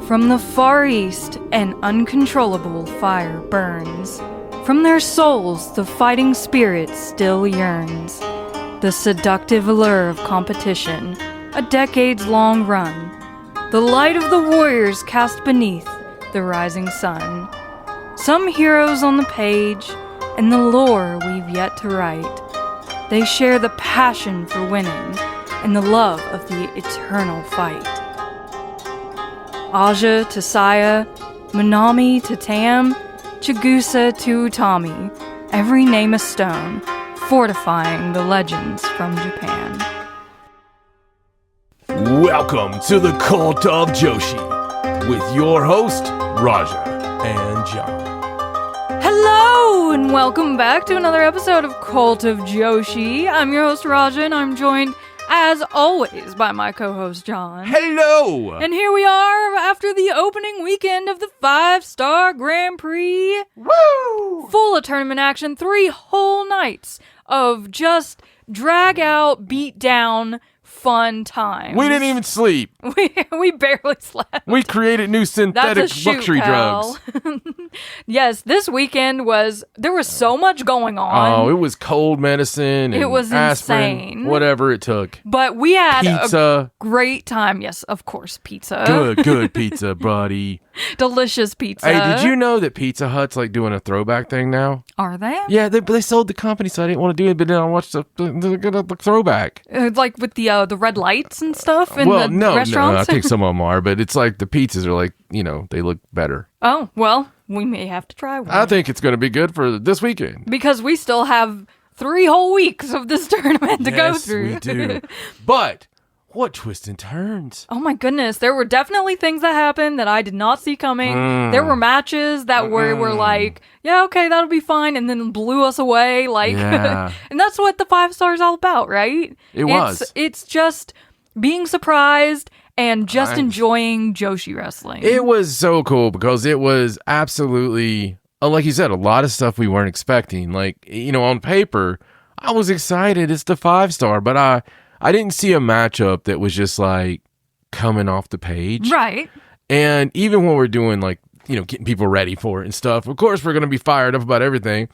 From the Far East, an uncontrollable fire burns. From their souls, the fighting spirit still yearns. The seductive allure of competition, a decades-long run. The light of the warriors cast beneath the rising sun. Some heroes on the page, and the lore we've yet to write. They share the passion for winning, and the love of the eternal fight. Aja to Saya, Minami to Tam, Chigusa to Utami, every name a stone, fortifying the legends from Japan. Welcome to the Cult of Joshi, with your host, Raja and John. Hello, and welcome back to another episode of Cult of Joshi. I'm your host, Raja, and I'm joined, as always, by my co-host, John. Hello! And here we are after the opening weekend of the 5-Star Grand Prix. Woo! Full of tournament action, 3 whole nights of just drag out, beat down, fun times. We didn't even sleep. We barely slept. We created new synthetic luxury drugs. Yes, this weekend there was so much going on. Oh, it was cold medicine and it was aspirin, insane. whatever it took. But we had pizza. A great time. Yes, of course, pizza. Good pizza, buddy. Delicious pizza. Hey, did you know that Pizza Hut's like doing a throwback thing now? Are they? Yeah, they sold the company, so I didn't want to do it, but then I watched the throwback. Like with the red lights and stuff in the no, restaurants? I think some of them are, but it's like the pizzas are like, they look better. Oh, well, we may have to try one. I think it's going to be good for this weekend. Because we still have 3 whole weeks of this tournament to go through. Yes, we do. But what twists and turns? Oh my goodness, there were definitely things that happened that I did not see coming. There were matches that were like, yeah, okay, that'll be fine, and then blew us away. Like, yeah. And that's what the 5-Star is all about, right? It's just being surprised and just enjoying Joshi wrestling. It was so cool because it was absolutely, like you said, a lot of stuff we weren't expecting. Like, on paper, I was excited. It's the 5-Star, but I didn't see a matchup that was just like coming off the page. Right. And even when we're doing like, getting people ready for it and stuff, of course, we're going to be fired up about everything.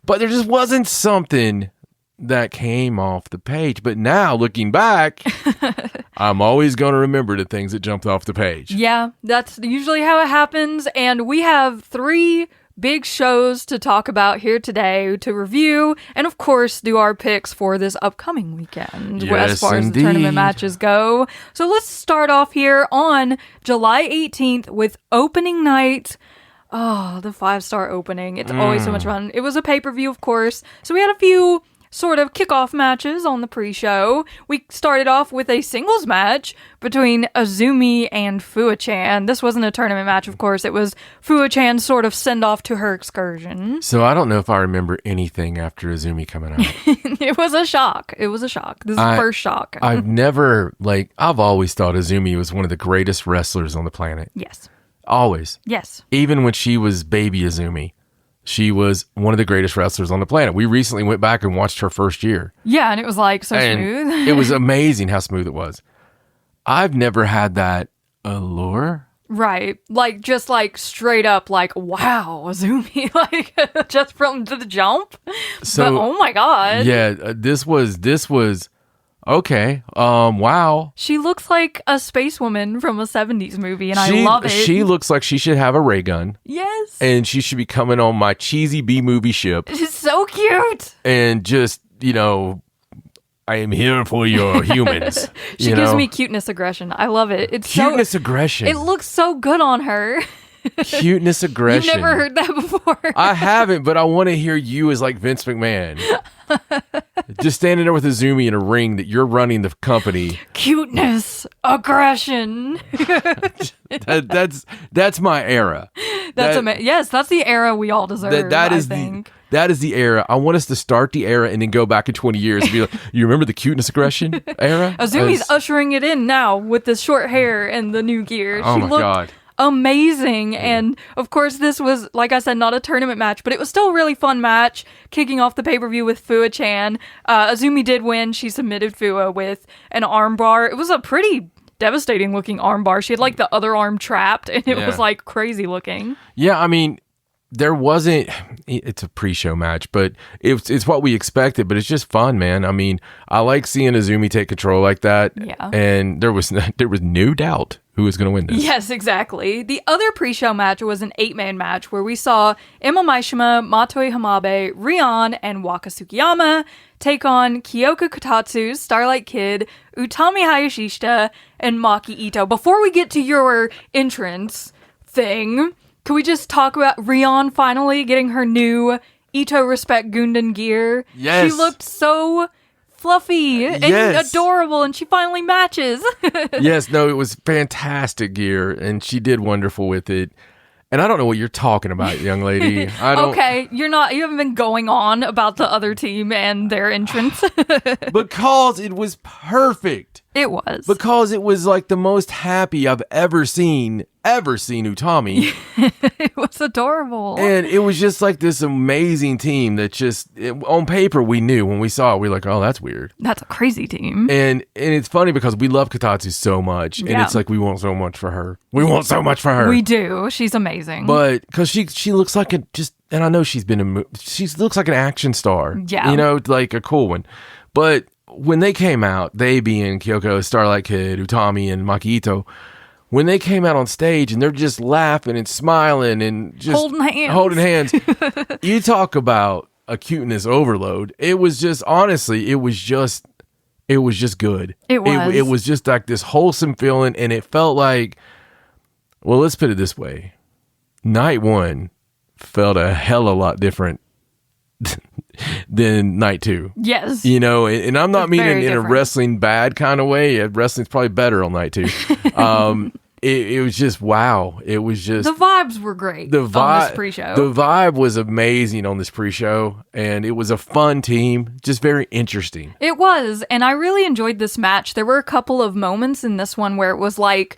But there just wasn't something that came off the page. But now, looking back, I'm always going to remember the things that jumped off the page. Yeah, that's usually how it happens. And we have 3 big shows to talk about here today to review and, of course, do our picks for this upcoming weekend as far as the tournament matches go. So let's start off here on July 18th with opening night. Oh, the 5-Star opening. It's always so much fun. It was a pay-per-view, of course. So we had a few sort of kickoff matches on the pre-show. We started off with a singles match between Azumi and Fua-chan. This wasn't a tournament match, of course. It was Fua-chan's sort of send-off to her excursion. So I don't know if I remember anything after Azumi coming out. It was a shock. This is the first shock. I've always thought Azumi was one of the greatest wrestlers on the planet. Yes. Always. Yes. Even when she was baby Azumi. She was one of the greatest wrestlers on the planet. We recently went back and watched her first year. Yeah, and it was like so smooth. It was amazing how smooth it was. I've never had that allure. Right. Like, just like straight up, like, wow, Azumi, like, just from the jump. So, but, oh my God. Yeah, this was, okay, wow. She looks like a space woman from a 70s movie, and I love it. She looks like she should have a ray gun. Yes. And she should be coming on my cheesy B-movie ship. She's so cute. And just, I am here for your humans. She gives me cuteness aggression. I love it. It's cuteness aggression. It looks so good on her. Cuteness aggression. You've never heard that before. I haven't, but I want to hear you as like Vince McMahon. Just standing there with Azumi in a ring that you're running the company. Cuteness aggression. That's my era. Yes, that's the era we all deserve. That is the era. I want us to start the era and then go back in 20 years and be like, you remember the cuteness aggression era? Azumi's ushering it in now with the short hair and the new gear. Oh my God. Amazing. And of course this was, like I said, not a tournament match, but it was still a really fun match, kicking off the pay-per-view with Fua-chan. Azumi did win. She submitted Fua with an armbar. It was a pretty devastating looking armbar. She had like the other arm trapped, and it was like crazy looking. Yeah, I mean, there wasn't. It's a pre-show match, but it's what we expected. But it's just fun, man. I mean, I like seeing Azumi take control like that. Yeah, and there was no doubt who was going to win this. Yes, exactly. The other pre-show match was an 8-man match where we saw Emma Maishima, Matoi Hamabe, Rion, and Waka Tsukiyama take on Kyoko Kotatsu, Starlight Kid, Utami Hayashishita, and Maki Ito. Before we get to your entrance thing, can we just talk about Rion finally getting her new Ito Respect Gundam gear? Yes. She looked so fluffy and adorable, and she finally matches. Yes, no, it was fantastic gear, and she did wonderful with it. And I don't know what you're talking about, young lady. Okay, you haven't been going on about the other team and their entrance. Because it was perfect. It was. Because it was like the most happy I've ever seen Utami. It was adorable. And it was just like this amazing team that on paper we knew when we saw it, we were like, oh, that's weird. That's a crazy team. And it's funny because we love Kotatsu so much. And it's like we want so much for her. We want so much for her. We do. She's amazing. But because she looks like and I know she looks like an action star. Yeah. You know, like a cool one. But when they came out, they being Kyoko, Starlight Kid, Utami, and Maki Ito, when they came out on stage and they're just laughing and smiling and just holding hands, you talk about a cuteness overload. It was just, honestly, it was just good. It was. It was just like this wholesome feeling, and it felt like, well, let's put it this way. Night one felt a hell of a lot different than night two. Yes. You know, and I'm not meaning in different. a wrestling bad kind of way. Wrestling's probably better on night two. It was just, wow. It was just... The vibes were great on this pre-show. The vibe was amazing on this pre-show, and it was a fun team. Just very interesting. It was, and I really enjoyed this match. There were a couple of moments in this one where it was like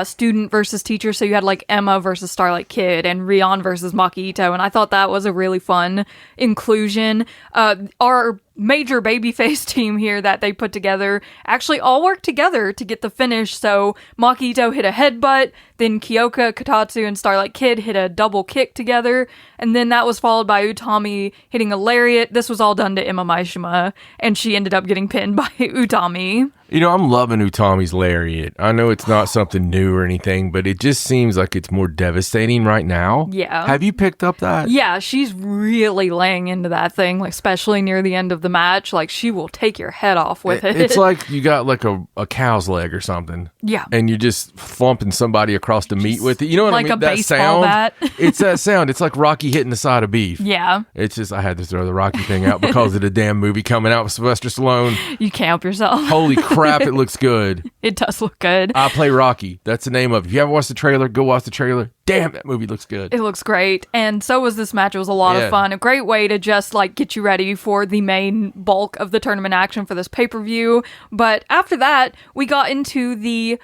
student versus teacher, so you had like Emma versus Starlight Kid and Rion versus Maki Ito, and I thought that was a really fun inclusion. Our major babyface team here that they put together actually all worked together to get the finish. So Maki Ito hit a headbutt, then Kyoko, Kotatsu, and Starlight Kid hit a double kick together, and then that was followed by Utami hitting a lariat. This was all done to Emma Maishima, and she ended up getting pinned by Utami. You know, I'm loving Utami's lariat. I know it's not something new or anything, but it just seems like it's more devastating right now. Yeah. Have you picked up that? Yeah, she's really laying into that thing, like especially near the end of the match. Like, she will take your head off with it. It's like you got like a cow's leg or something. Yeah. And you're just thumping somebody across the meat with it. You know what I mean? Like a that baseball sound. bat. It's that sound. It's like Rocky hitting the side of beef. Yeah. It's just, I had to throw the Rocky thing out because of the damn movie coming out with Sylvester Stallone. You can't help yourself. Holy crap, it looks good. It does look good. I Play Rocky. That's the name of it. If you haven't watched the trailer, go watch the trailer. Damn, that movie looks good. It looks great. And so was this match. It was a lot of fun. A great way to just like get you ready for the main bulk of the tournament action for this pay-per-view. But after that, we got into the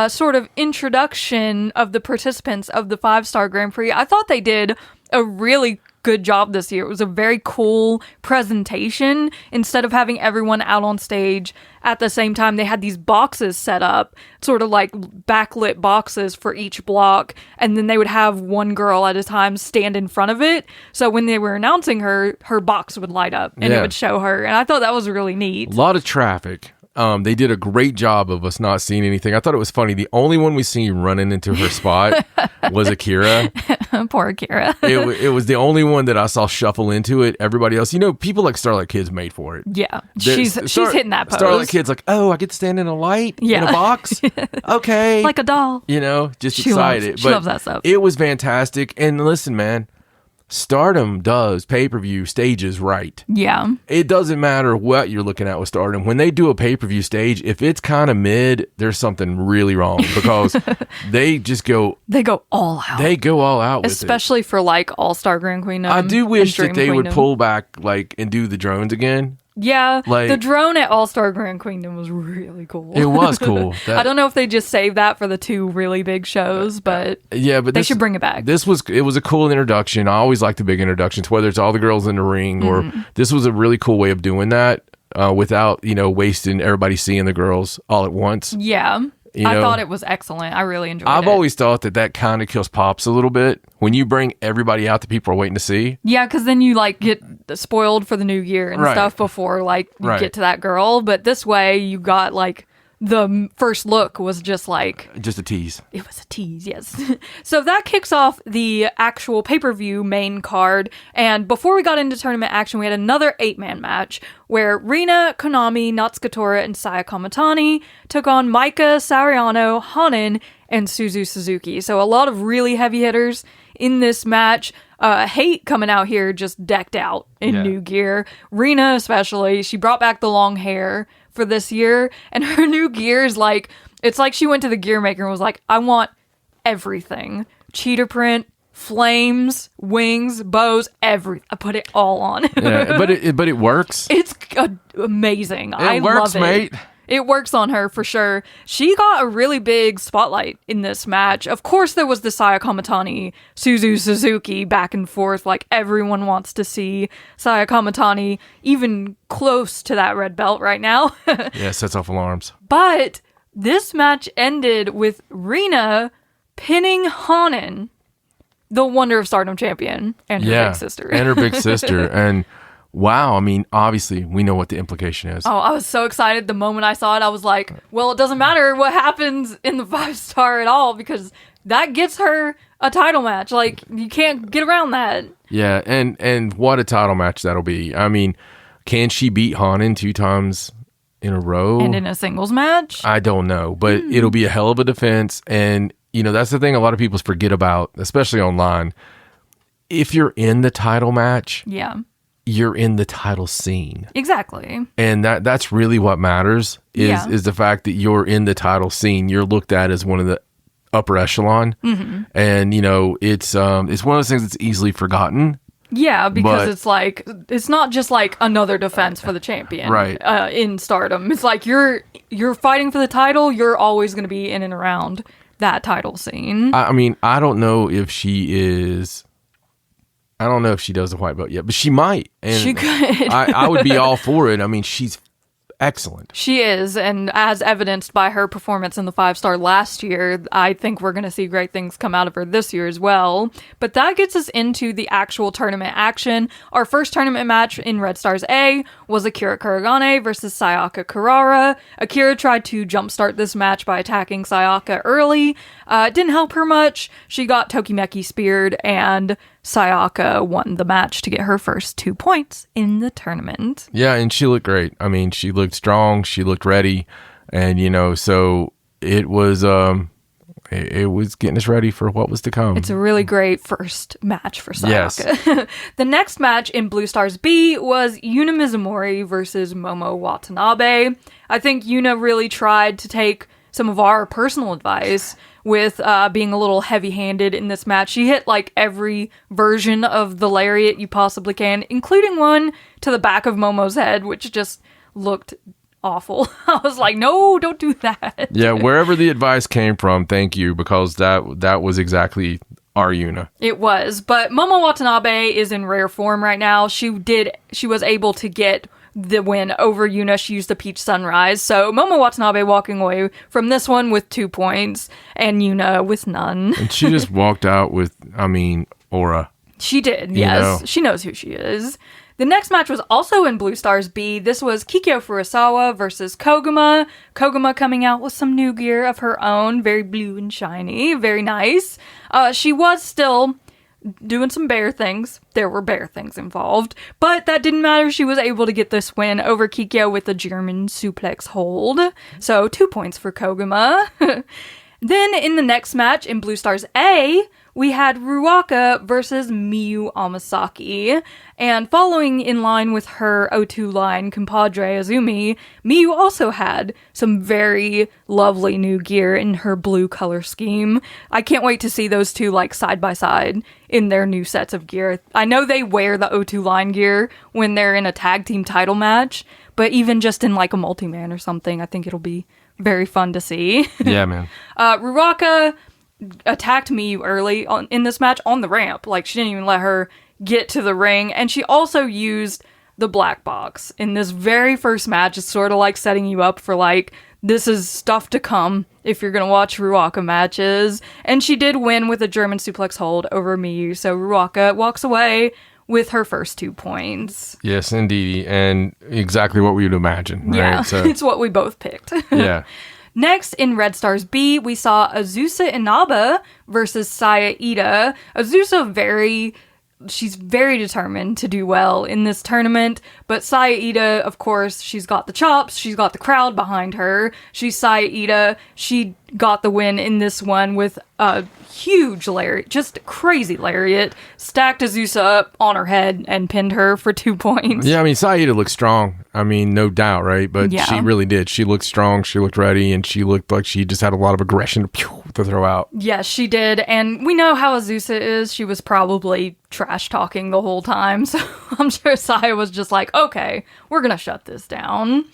sort of introduction of the participants of the 5-Star Grand Prix. I thought they did a really good job this year. It was a very cool presentation. Instead of having everyone out on stage at the same time, they had these boxes set up, sort of like backlit boxes for each block, and then they would have one girl at a time stand in front of it. So when they were announcing her box would light up and it would show her. And I thought that was really neat. A lot of traffic. They did a great job of us not seeing anything. I thought it was funny. The only one we seen running into her spot was Akira. Poor Akira. It was the only one that I saw shuffle into it. Everybody else, you know, people like Starlight Kid's made for it. Yeah. She's hitting that pose. Starlight Kid's like, oh, I get to stand in a light in a box? Okay. Like a doll. You know, just excited. She loves that stuff. It was fantastic. And listen, man, Stardom does pay-per-view stages right. Yeah. It doesn't matter what you're looking at with Stardom. When they do a pay-per-view stage, if it's kind of mid, there's something really wrong because they just go... They go all out. They go all out with it. Especially for like All-Star Grand Queendom. I do wish that they would Queendom. pull back like and do the drones again. Yeah, Like- the drone at All-Star Grand Queendom was really cool. It was cool. I don't know if they just saved that for the two really big shows, but but they should bring it back. It was a cool introduction. I always like the big introductions, whether it's all the girls in the ring or this was a really cool way of doing that without, wasting everybody seeing the girls all at once. Yeah. You know, I thought it was excellent. I really enjoyed it. I've always thought that kind of kills Pops a little bit when you bring everybody out that people are waiting to see. Yeah, because then you like get spoiled for the new year and stuff before like you get to that girl. But this way, you got like the first look was just a tease. It was a tease, yes. So that kicks off the actual pay-per-view main card. And before we got into tournament action, we had another 8-man match where Rina, Konami, Natsukatora, and Saya Kamatani took on Maika, Sariano, Hanan, and Suzu Suzuki. So a lot of really heavy hitters in this match. Hate coming out here just decked out in new gear. Rina especially, she brought back the long hair for this year, and her new gear is like, it's like she went to the gear maker and was like, I want everything. Cheetah print, flames, wings, bows, everything. I put it all on. Yeah, but it works. It's amazing. I love it. Mate. It works on her for sure. She got a really big spotlight in this match. Of course, there was the Saya Kamatani, Suzu Suzuki back and forth. Like, everyone wants to see Saya Kamatani even close to that red belt right now. Yeah, sets off alarms. But this match ended with Rina pinning Hanan, the Wonder of Stardom champion, and her big sister. And her big sister. And wow, I mean, obviously, we know what the implication is. Oh, I was so excited the moment I saw it. I was like, well, it doesn't matter what happens in the 5-star at all, because that gets her a title match. Like, you can't get around that. Yeah, and what a title match that'll be. I mean, can she beat Hanan 2 times in a row? And in a singles match? I don't know, but it'll be a hell of a defense. And, you know, that's the thing a lot of people forget about, especially online. If you're in the title match... Yeah. You're in the title scene. Exactly. And that's really what matters is the fact that you're in the title scene. You're looked at as one of the upper echelon. Mm-hmm. And, you know, it's one of those things that's easily forgotten. Yeah, because it's like, it's not just like another defense for the champion in Stardom. It's like you're fighting for the title. You're always going to be in and around that title scene. I mean, I don't know if she does the white belt yet, but she might. And she could. I would be all for it. I mean, she's excellent. She is, and as evidenced by her performance in the 5-star last year, I think we're going to see great things come out of her this year as well. But that gets us into the actual tournament action. Our first tournament match in Red Stars A was Akira Kuragane versus Sayaka Kurara. Akira tried to jumpstart this match by attacking Sayaka early. It didn't help her much. She got Tokimeki speared, and Sayaka won the match to get her first 2 points in the tournament. Yeah, and she looked great. I mean, she looked strong. She looked ready. And, you know, so it was getting us ready for what was to come. It's a really great first match for Sayaka. Yes. The next match in Blue Stars B was Yuna Mizumori versus Momo Watanabe. I think Yuna really tried to take some of our personal advice with being a little heavy-handed in this match. She hit like every version of the lariat you possibly can, including one to the back of Momo's head, which just looked awful. I was like, no, don't do that. Yeah, wherever the advice came from, thank you, because that was exactly our Yuna. It was, but Momo Watanabe is in rare form right now. She was able to get the win over Yuna. She used the Peach Sunrise. So Momo Watanabe walking away from this one with 2 points and Yuna with none. And she just walked out with, I mean, aura. She did, yes. She knows who she is. The next match was also in Blue Stars B. This was Kikyo Furusawa versus Koguma. Koguma coming out with some new gear of her own. Very blue and shiny. Very nice. She was still doing some bear things. There were bear things involved, but that didn't matter. She was able to get this win over Kikyo with a German suplex hold. So 2 points for Koguma. Then in the next match in Blue Stars A, we had Ruaka versus Miyu Amasaki. And following in line with her O2 line, compadre Azumi, Miyu also had some very lovely new gear in her blue color scheme. I can't wait to see those two like side by side in their new sets of gear. I know they wear the O2 line gear when they're in a tag team title match, but even just in like a multi-man or something, I think it'll be very fun to see. Yeah, man. Ruaka attacked Miyu early in this match on the ramp. Like, she didn't even let her get to the ring. And she also used the black box in this very first match. It's sort of like setting you up for like this is stuff to come if you're going to watch Ruaka matches. And she did win with a German suplex hold over Miyu. So Ruaka walks away with her first 2 points. Yes, indeed. And exactly what we would imagine, right? Yeah, So, it's what we both picked. yeah. Next, in Red Stars B, we saw Azusa Inaba versus Saya Ida. Azusa she's very determined to do well in this tournament, but Saya Ida, of course, she's got the chops, she's got the crowd behind her. She's Saya Ida. She got the win in this one with a huge lariat, just crazy lariat, stacked Azusa up on her head and pinned her for 2 points. Yeah, I mean, Saida looked strong. I mean, no doubt, right? But Yeah. she really did. She looked strong, she looked ready, and she looked like she just had a lot of aggression to throw out. Yes, she did. And we know how Azusa is. She was probably trash talking the whole time. So I'm sure Saya was just like, okay, we're going to shut this down.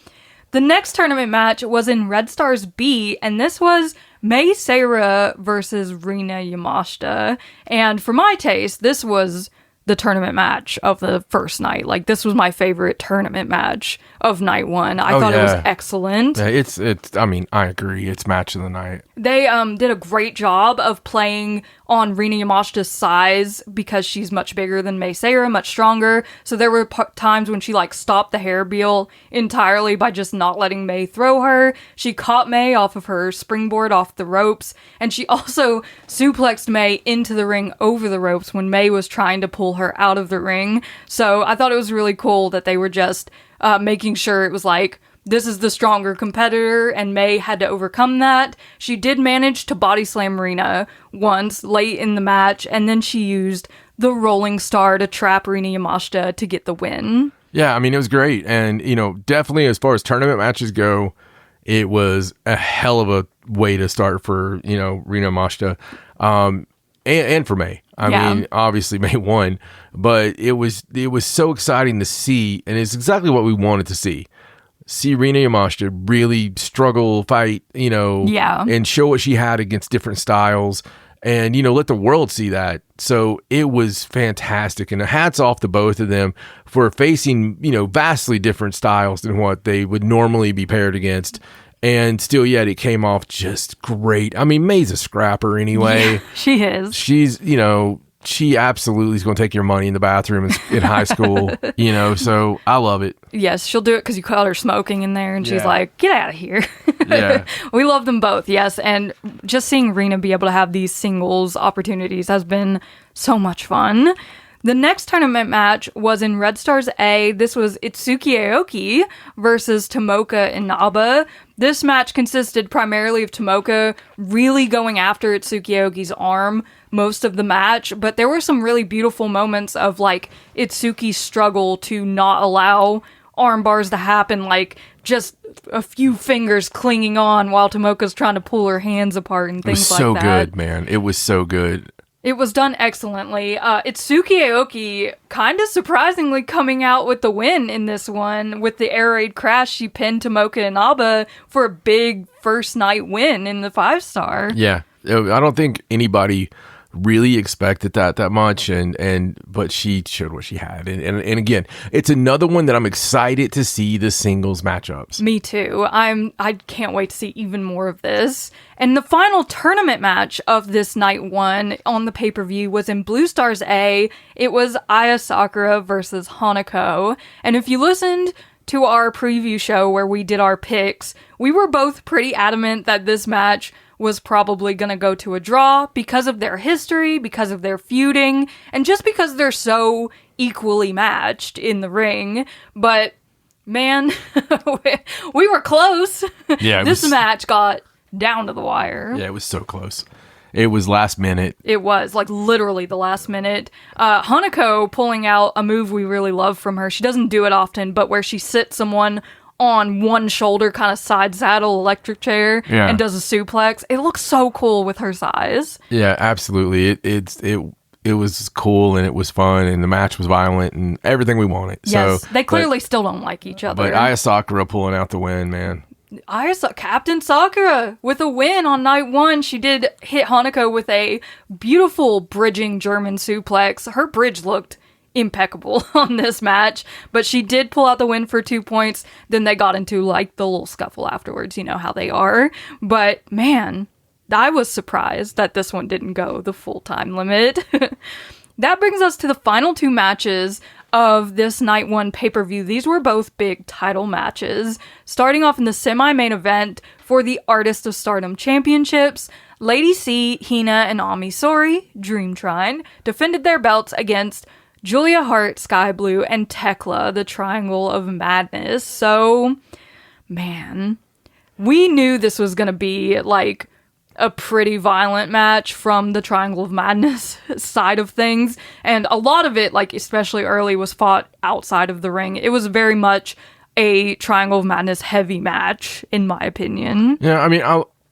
The next tournament match was in Red Stars B, and this was Mei Seira versus Rina Yamashita. And for my taste, this was the tournament match of the first night. Like, this was my favorite tournament match of night one. I thought it was excellent. Yeah, it's. I mean, I agree. It's match of the night. They did a great job of playing on Rina Yamashita's size because she's much bigger than Mei Seira, much stronger. So there were times when she stopped the hair Beal entirely by just not letting Mei throw her. She caught Mei off of her springboard off the ropes, and she also suplexed Mei into the ring over the ropes when Mei was trying to pull her out of the ring. So I thought it was really cool that they were just making sure it was this is the stronger competitor, and Mei had to overcome that. She did manage to body slam Rina once late in the match, and then she used the Rolling Star to trap Rina Yamashita to get the win. Yeah, I mean, it was great. And, definitely as far as tournament matches go, it was a hell of a way to start for, Rina Yamashita and for Mei. I mean, obviously Mei won, but it was so exciting to see, and it's exactly what we wanted to see. See Rina Yamashita really struggle, fight, and show what she had against different styles, and, let the world see that. So it was fantastic, and hats off to both of them for facing, vastly different styles than what they would normally be paired against. And still, yet it came off just great. I mean, Mei's a scrapper anyway. Yeah, she is. She's, she absolutely is going to take your money in the bathroom in high school, so I love it. Yes, she'll do it because you caught her smoking in there, and she's like, get out of here. Yeah. We love them both, yes. And just seeing Rina be able to have these singles opportunities has been so much fun. The next tournament match was in Red Stars A. This was Itsuki Aoki versus Tomoka Inaba. This match consisted primarily of Tomoka really going after Itsuki Aoki's arm most of the match, but there were some really beautiful moments of Itsuki's struggle to not allow arm bars to happen, just a few fingers clinging on while Tomoka's trying to pull her hands apart and things like that. It was so good, man. It was so good. It was done excellently. Itsuki Aoki kind of surprisingly coming out with the win in this one. With the air raid crash, she pinned Tomoka Inaba for a big first night win in the 5-star. Yeah. I don't think anybody really expected that much, but she showed what she had, and again, it's another one that I'm excited to see the singles matchups. Me too. I can't wait to see even more of this. And the final tournament match of this night one on the pay-per-view was in Blue Stars A. It was Aya Sakura versus Hanako, and if you listened to our preview show where we did our picks, we were both pretty adamant that this match was probably going to go to a draw because of their history, because of their feuding, and just because they're so equally matched in the ring. But, man, we were close. Yeah, this match got down to the wire. Yeah, it was so close. It was last minute. It was, literally the last minute. Hanako pulling out a move we really love from her. She doesn't do it often, but where she sits someone on one shoulder, kind of side saddle electric chair, and does a suplex. It looks so cool with her size. Yeah, absolutely. It was cool, and it was fun, and the match was violent, and everything we wanted. Yes, they clearly still don't like each other. But Aya Sakura pulling out the win, man. Captain Sakura with a win on night one. She did hit Hanako with a beautiful bridging German suplex. Her bridge looked impeccable on this match, but she did pull out the win for 2 points. Then they got into like the little scuffle afterwards, you know how they are. But man, I was surprised that this one didn't go the full time limit. That brings us to the final 2 matches of this night 1 pay-per-view. These were both big title matches. Starting off in the semi-main event for the Artist of Stardom Championships, Lady C, Hina, and Ami Sourei, Dream Trine, defended their belts against Julia Hart, Sky Blue, and Tekla, the Triangle of Madness. So, man, we knew this was going to be like a pretty violent match from the Triangle of Madness side of things. And a lot of it, like especially early, was fought outside of the ring. It was very much a Triangle of Madness heavy match, in my opinion. Yeah, I mean,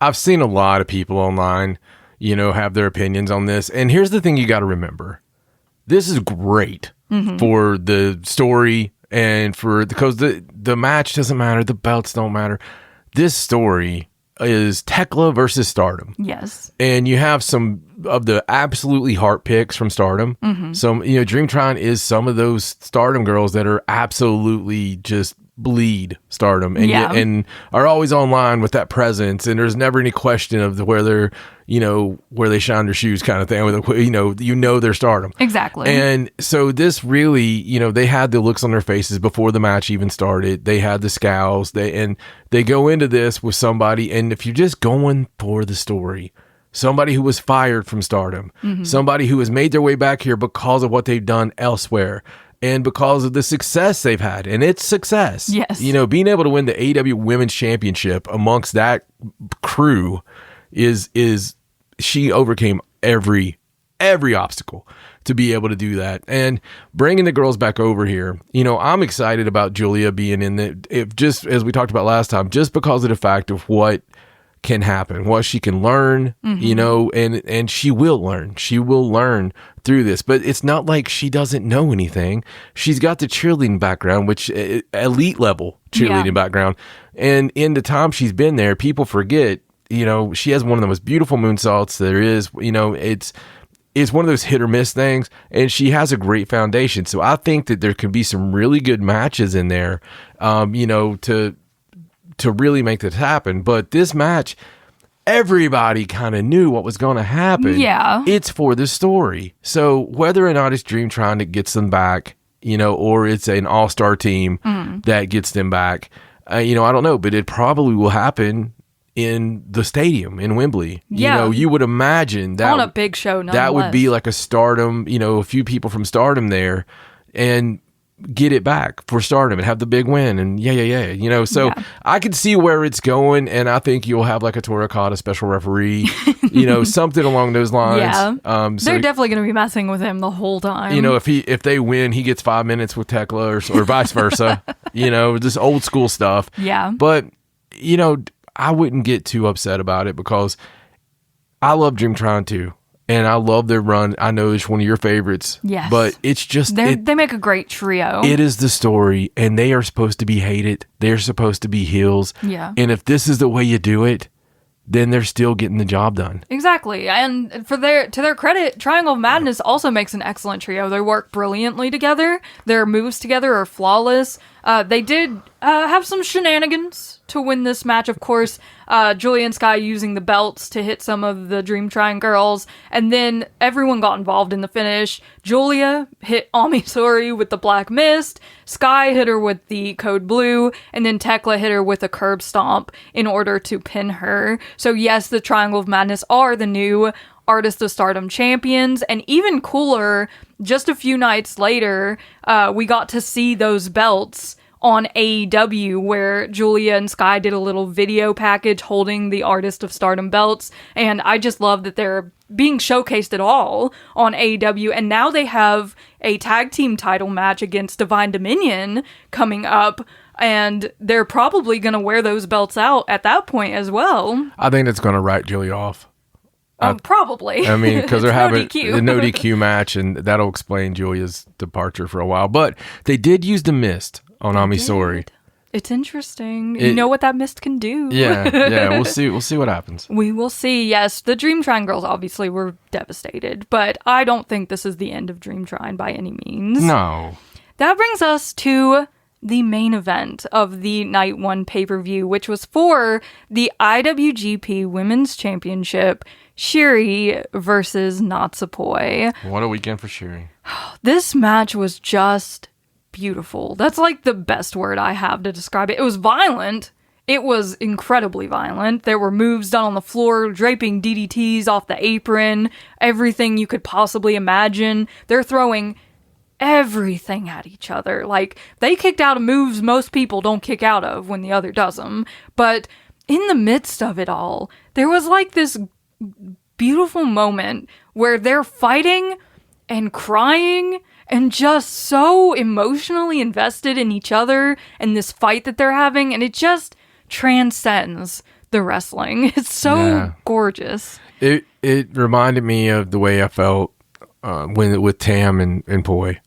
I've seen a lot of people online, you know, have their opinions on this. And here's the thing you got to remember. This is great for the story and because the match doesn't matter. The belts don't matter. This story is Tekla versus Stardom. Yes. And you have some of the absolutely heart picks from Stardom. Some, you know, Dream Trine is some of those Stardom girls that are absolutely just bleed Stardom and are always online with that presence, and there's never any question of where they're, you know, where they shine their shoes kind of thing. You know they're Stardom. Exactly. And so this really, you know, they had the looks on their faces before the match even started. They had the scowls. They go into this with somebody, and if you're just going for the story, somebody who was fired from Stardom, somebody who has made their way back here because of what they've done elsewhere, and because of the success they've had, and it's success. Yes. You know, being able to win the AEW Women's Championship amongst that crew is she overcame every obstacle to be able to do that. And bringing the girls back over here, you know, I'm excited about Julia being in just as we talked about last time, just because of the fact of what can happen, what she can learn, you know, and she will learn. She will learn through this, but it's not like she doesn't know anything. She's got the cheerleading background, which elite level cheerleading background. And in the time she's been there, people forget, you know, she has one of the most beautiful moonsaults there is. You know, it's one of those hit or miss things, and she has a great foundation. So I think that there could be some really good matches in there, you know, to really make this happen. But this match, everybody kind of knew what was going to happen. Yeah. It's for the story. So whether or not it's Dream Trine that gets them back, you know, or it's an all-star team that gets them back, you know, I don't know, but it probably will happen in the stadium in Wembley. Yeah. You know, you would imagine that on a big show, that would be like a Stardom, you know, a few people from Stardom there, and get it back for Stardom and have the big win, and you know, so I can see where it's going, and I think you'll have like a Torikata special referee, you know, something along those lines. So they're definitely going to be messing with him the whole time. You know, if they win, he gets 5 minutes with Tekla or vice versa. You know, just old school stuff. Yeah. But you know, I wouldn't get too upset about it because I love Dream Trine too. And I love their run. I know it's one of your favorites. Yes. But it's just... they make a great trio. It is the story, and they are supposed to be hated. They're supposed to be heels. Yeah. And if this is the way you do it, then they're still getting the job done. Exactly. And to their credit, Triangle of Madness also makes an excellent trio. They work brilliantly together. Their moves together are flawless. They did have some shenanigans to win this match. Of course, Julia and Sky using the belts to hit some of the Dream Trine girls, and then everyone got involved in the finish. Julia hit Ami Sourei with the Black Mist, Sky hit her with the Code Blue, and then Tekla hit her with a curb stomp in order to pin her. So yes, the Triangle of Madness are the new Artist of Stardom champions, and even cooler, just a few nights later, we got to see those belts on AEW, where Julia and Sky did a little video package holding the Artist of Stardom belts, and I just love that they're being showcased at all on AEW, and now they have a tag team title match against Divine Dominion coming up, and they're probably going to wear those belts out at that point as well. I think it's going to write Julia off. Probably. I mean, because they're having DQ. the no DQ match, and that'll explain Julia's departure for a while. But they did use the mist on Ami Sourei. It's interesting. You know what that mist can do. Yeah. We'll see what happens. We will see. Yes, the Dreamtime girls obviously were devastated, but I don't think this is the end of Dreamtime by any means. No. That brings us to the main event of the Night 1 pay-per-view, which was for the IWGP Women's Championship, Shiri versus Natsupoi. What a weekend for Shiri. This match was just beautiful. That's like the best word I have to describe it. It was violent. It was incredibly violent. There were moves done on the floor, draping DDTs off the apron, everything you could possibly imagine. They're throwing everything at each other. Like, they kicked out of moves most people don't kick out of when the other does them. But in the midst of it all, there was like this beautiful moment where they're fighting and crying and just so emotionally invested in each other and this fight that they're having, and it just transcends the wrestling. It's so gorgeous. It reminded me of the way I felt with Tam and Poi.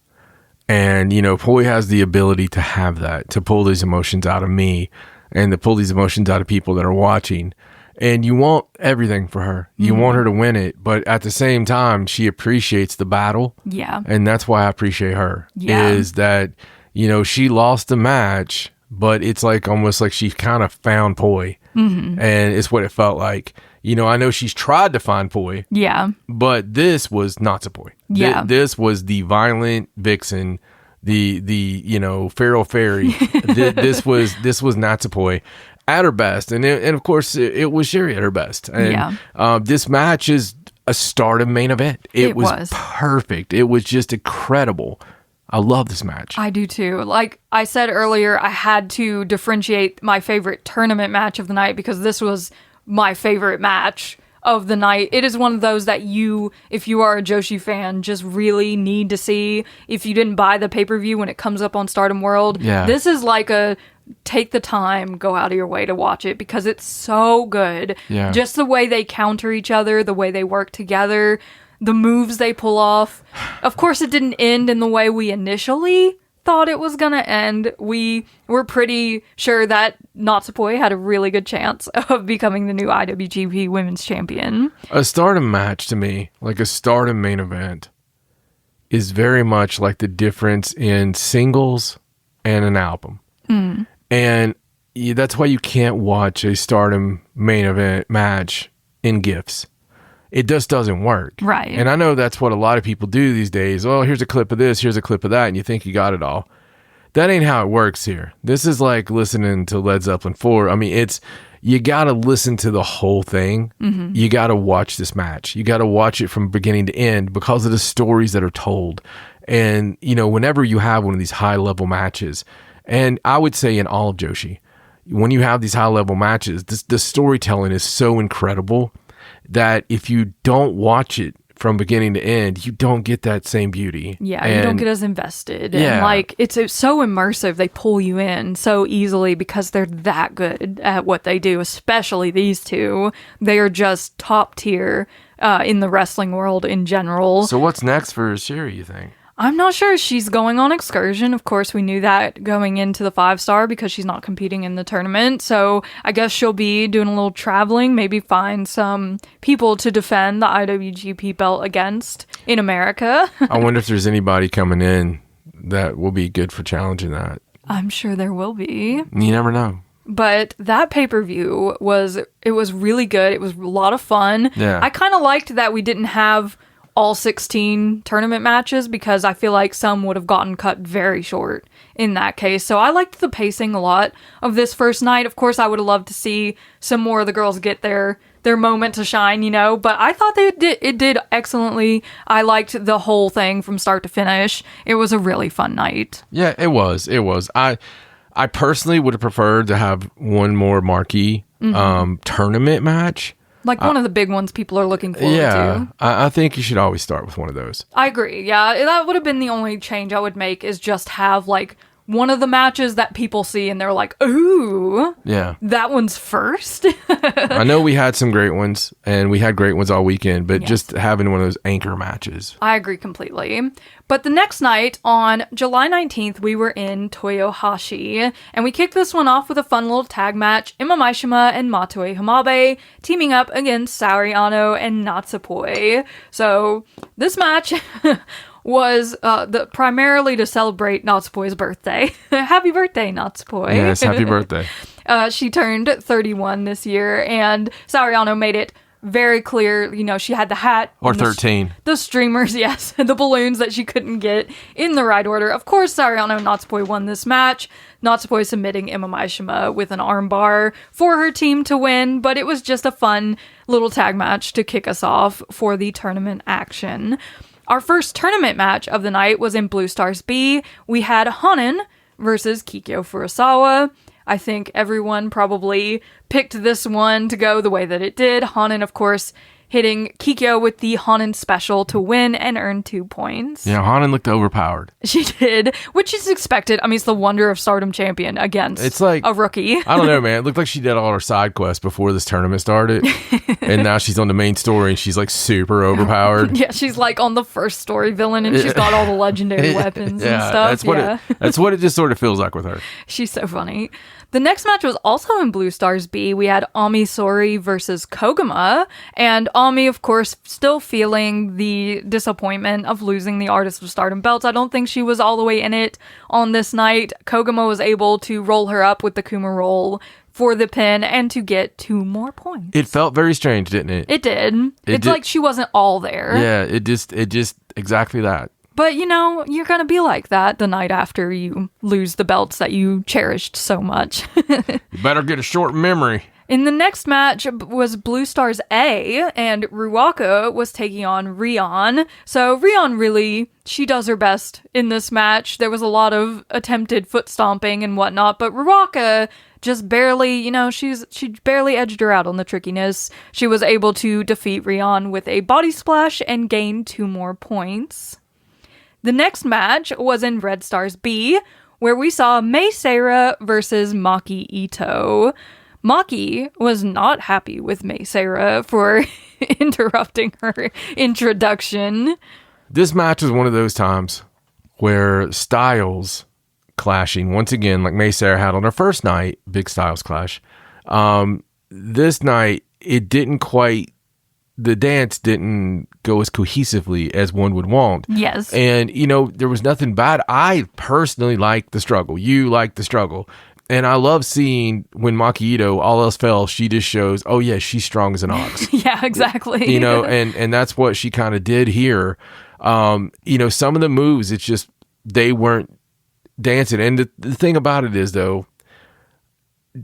And, Poi has the ability to have that, to pull these emotions out of me and to pull these emotions out of people that are watching. And you want everything for her. You want her to win it. But at the same time, she appreciates the battle. Yeah. And that's why I appreciate her. Yeah. Is that, she lost the match, but it's like almost like she kind of found Poi. Mm-hmm. And it's what it felt like. I know she's tried to find Poi. Yeah. But this was not Poi. Yeah. This was the violent vixen, the feral fairy. This was Natsupoi at her best, and of course it was Shiri at her best. And this match is a Stardom main event. It was perfect. It was just incredible. I love this match. I do too. Like I said earlier, I had to differentiate my favorite tournament match of the night because this was my favorite match of the night. It is one of those that you, if you are a Joshi fan, just really need to see. If you didn't buy the pay-per-view when it comes up on Stardom World, this is like a take the time, go out of your way to watch it because it's so good. Yeah. Just the way they counter each other, the way they work together, the moves they pull off. Of course, it didn't end in the way we initially thought it was gonna end. We were pretty sure that Natsupoi had a really good chance of becoming the new IWGP Women's Champion. A Stardom match to me, like a Stardom main event, is very much like the difference in singles and an album. Mm. And that's why you can't watch a Stardom main event match in GIFs. It just doesn't work. Right. And I know that's what a lot of people do these days. Oh, here's a clip of this, here's a clip of that, and you think you got it all. That ain't how it works here. This is like listening to Led Zeppelin 4. I mean, you got to listen to the whole thing. Mm-hmm. You got to watch this match. You got to watch it from beginning to end because of the stories that are told. And, whenever you have one of these high-level matches, and I would say in all of Joshi, when you have these high-level matches, the storytelling is so incredible that if you don't watch it from beginning to end, you don't get that same beauty. Yeah, you don't get as invested. Yeah. And it's so immersive. They pull you in so easily because they're that good at what they do, especially these two. They are just top tier in the wrestling world in general. So what's next for Shiri, you think? I'm not sure. She's going on excursion. Of course, we knew that going into the 5-star because she's not competing in the tournament. So I guess she'll be doing a little traveling, maybe find some people to defend the IWGP belt against in America. I wonder if there's anybody coming in that will be good for challenging that. I'm sure there will be. You never know. But that pay-per-view was really good. It was a lot of fun. Yeah. I kind of liked that we didn't have all 16 tournament matches because I feel like some would have gotten cut very short in that case. So I liked the pacing a lot of this first night. Of course, I would have loved to see some more of the girls get their moment to shine, but I thought it did excellently. I liked the whole thing from start to finish. It was a really fun night. Yeah, it was. I personally would have preferred to have one more marquee tournament match. Like one of the big ones people are looking forward to. I think you should always start with one of those. I agree. Yeah, that would have been the only change I would make is just have one of the matches that people see and they're like, ooh, Yeah. that one's first. I know we had some great ones, and we had great ones all weekend, but just having one of those anchor matches. I agree completely. But the next night, on July 19th, we were in Toyohashi, and we kicked this one off with a fun little tag match, Emma Maishima and Matoi Hamabe teaming up against Saori Ano and Natsupoi. So, this match was primarily to celebrate Natsupoi's birthday. Happy birthday, Natsupoi. Yes, happy birthday. She turned 31 this year, and Saori Ano made it very clear, she had the hat. Or 13. The streamers, yes. The balloons that she couldn't get in the right order. Of course, Saori Ano and Natsupoi won this match. Natsupoi submitting Emma Maishima with an armbar for her team to win, but it was just a fun little tag match to kick us off for the tournament action. Our first tournament match of the night was in Blue Stars B. We had Hanan versus Kikyo Furusawa. I think everyone probably picked this one to go the way that it did. Hanan, of course, hitting Kikyo with the Hanan special to win and earn 2 points. Yeah, Hanan looked overpowered. She did, which is expected. I mean, it's the Wonder of Stardom champion against a rookie. I don't know, man. It looked like she did all her side quests before this tournament started. And now she's on the main story and she's like super overpowered. Yeah, she's like on the first story villain and she's got all the legendary weapons and stuff. That's what it just sort of feels like with her. She's so funny. The next match was also in Blue Stars B. We had Ami Sori versus Koguma, and Ami, of course, still feeling the disappointment of losing the Artist of Stardom belts. I don't think she was all the way in it on this night. Koguma was able to roll her up with the Kuma roll for the pin and to get 2 more points. It felt very strange, didn't it? It did. It's like she wasn't all there. Yeah, it just exactly that. But, you're going to be like that the night after you lose the belts that you cherished so much. You better get a short memory. In the next match was Blue Stars A, and Ruaka was taking on Rion. So Rion really, she does her best in this match. There was a lot of attempted foot stomping and whatnot, but Ruaka just barely, she barely edged her out on the trickiness. She was able to defeat Rion with a body splash and gain 2 more points. The next match was in Red Stars B, where we saw Mei Seira versus Maki Ito. Maki was not happy with Mei Seira for interrupting her introduction. This match is one of those times where styles clashing, once again, like Mei Seira had on her first night, big styles clash. This night, it didn't quite, the dance didn't go as cohesively as one would want. Yes. And, there was nothing bad. I personally like the struggle. You like the struggle. And I love seeing when Maki Ito, all else fails, she just shows, oh, yeah, she's strong as an ox. Yeah, exactly. And that's what she kind of did here. Some of the moves, it's just, they weren't dancing. And the thing about it is, though,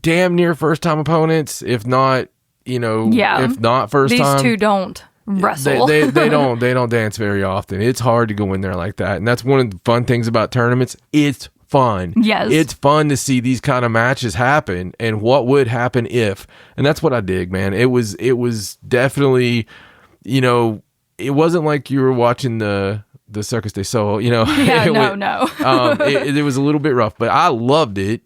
damn near first-time opponents, if not first time. These two don't wrestle. They don't dance very often. It's hard to go in there like that. And that's one of the fun things about tournaments. It's fun. Yes. It's fun to see these kind of matches happen and what would happen if. And that's what I dig, man. It was definitely, it wasn't like you were watching the Circus de Sol, Yeah, no. It was a little bit rough, but I loved it.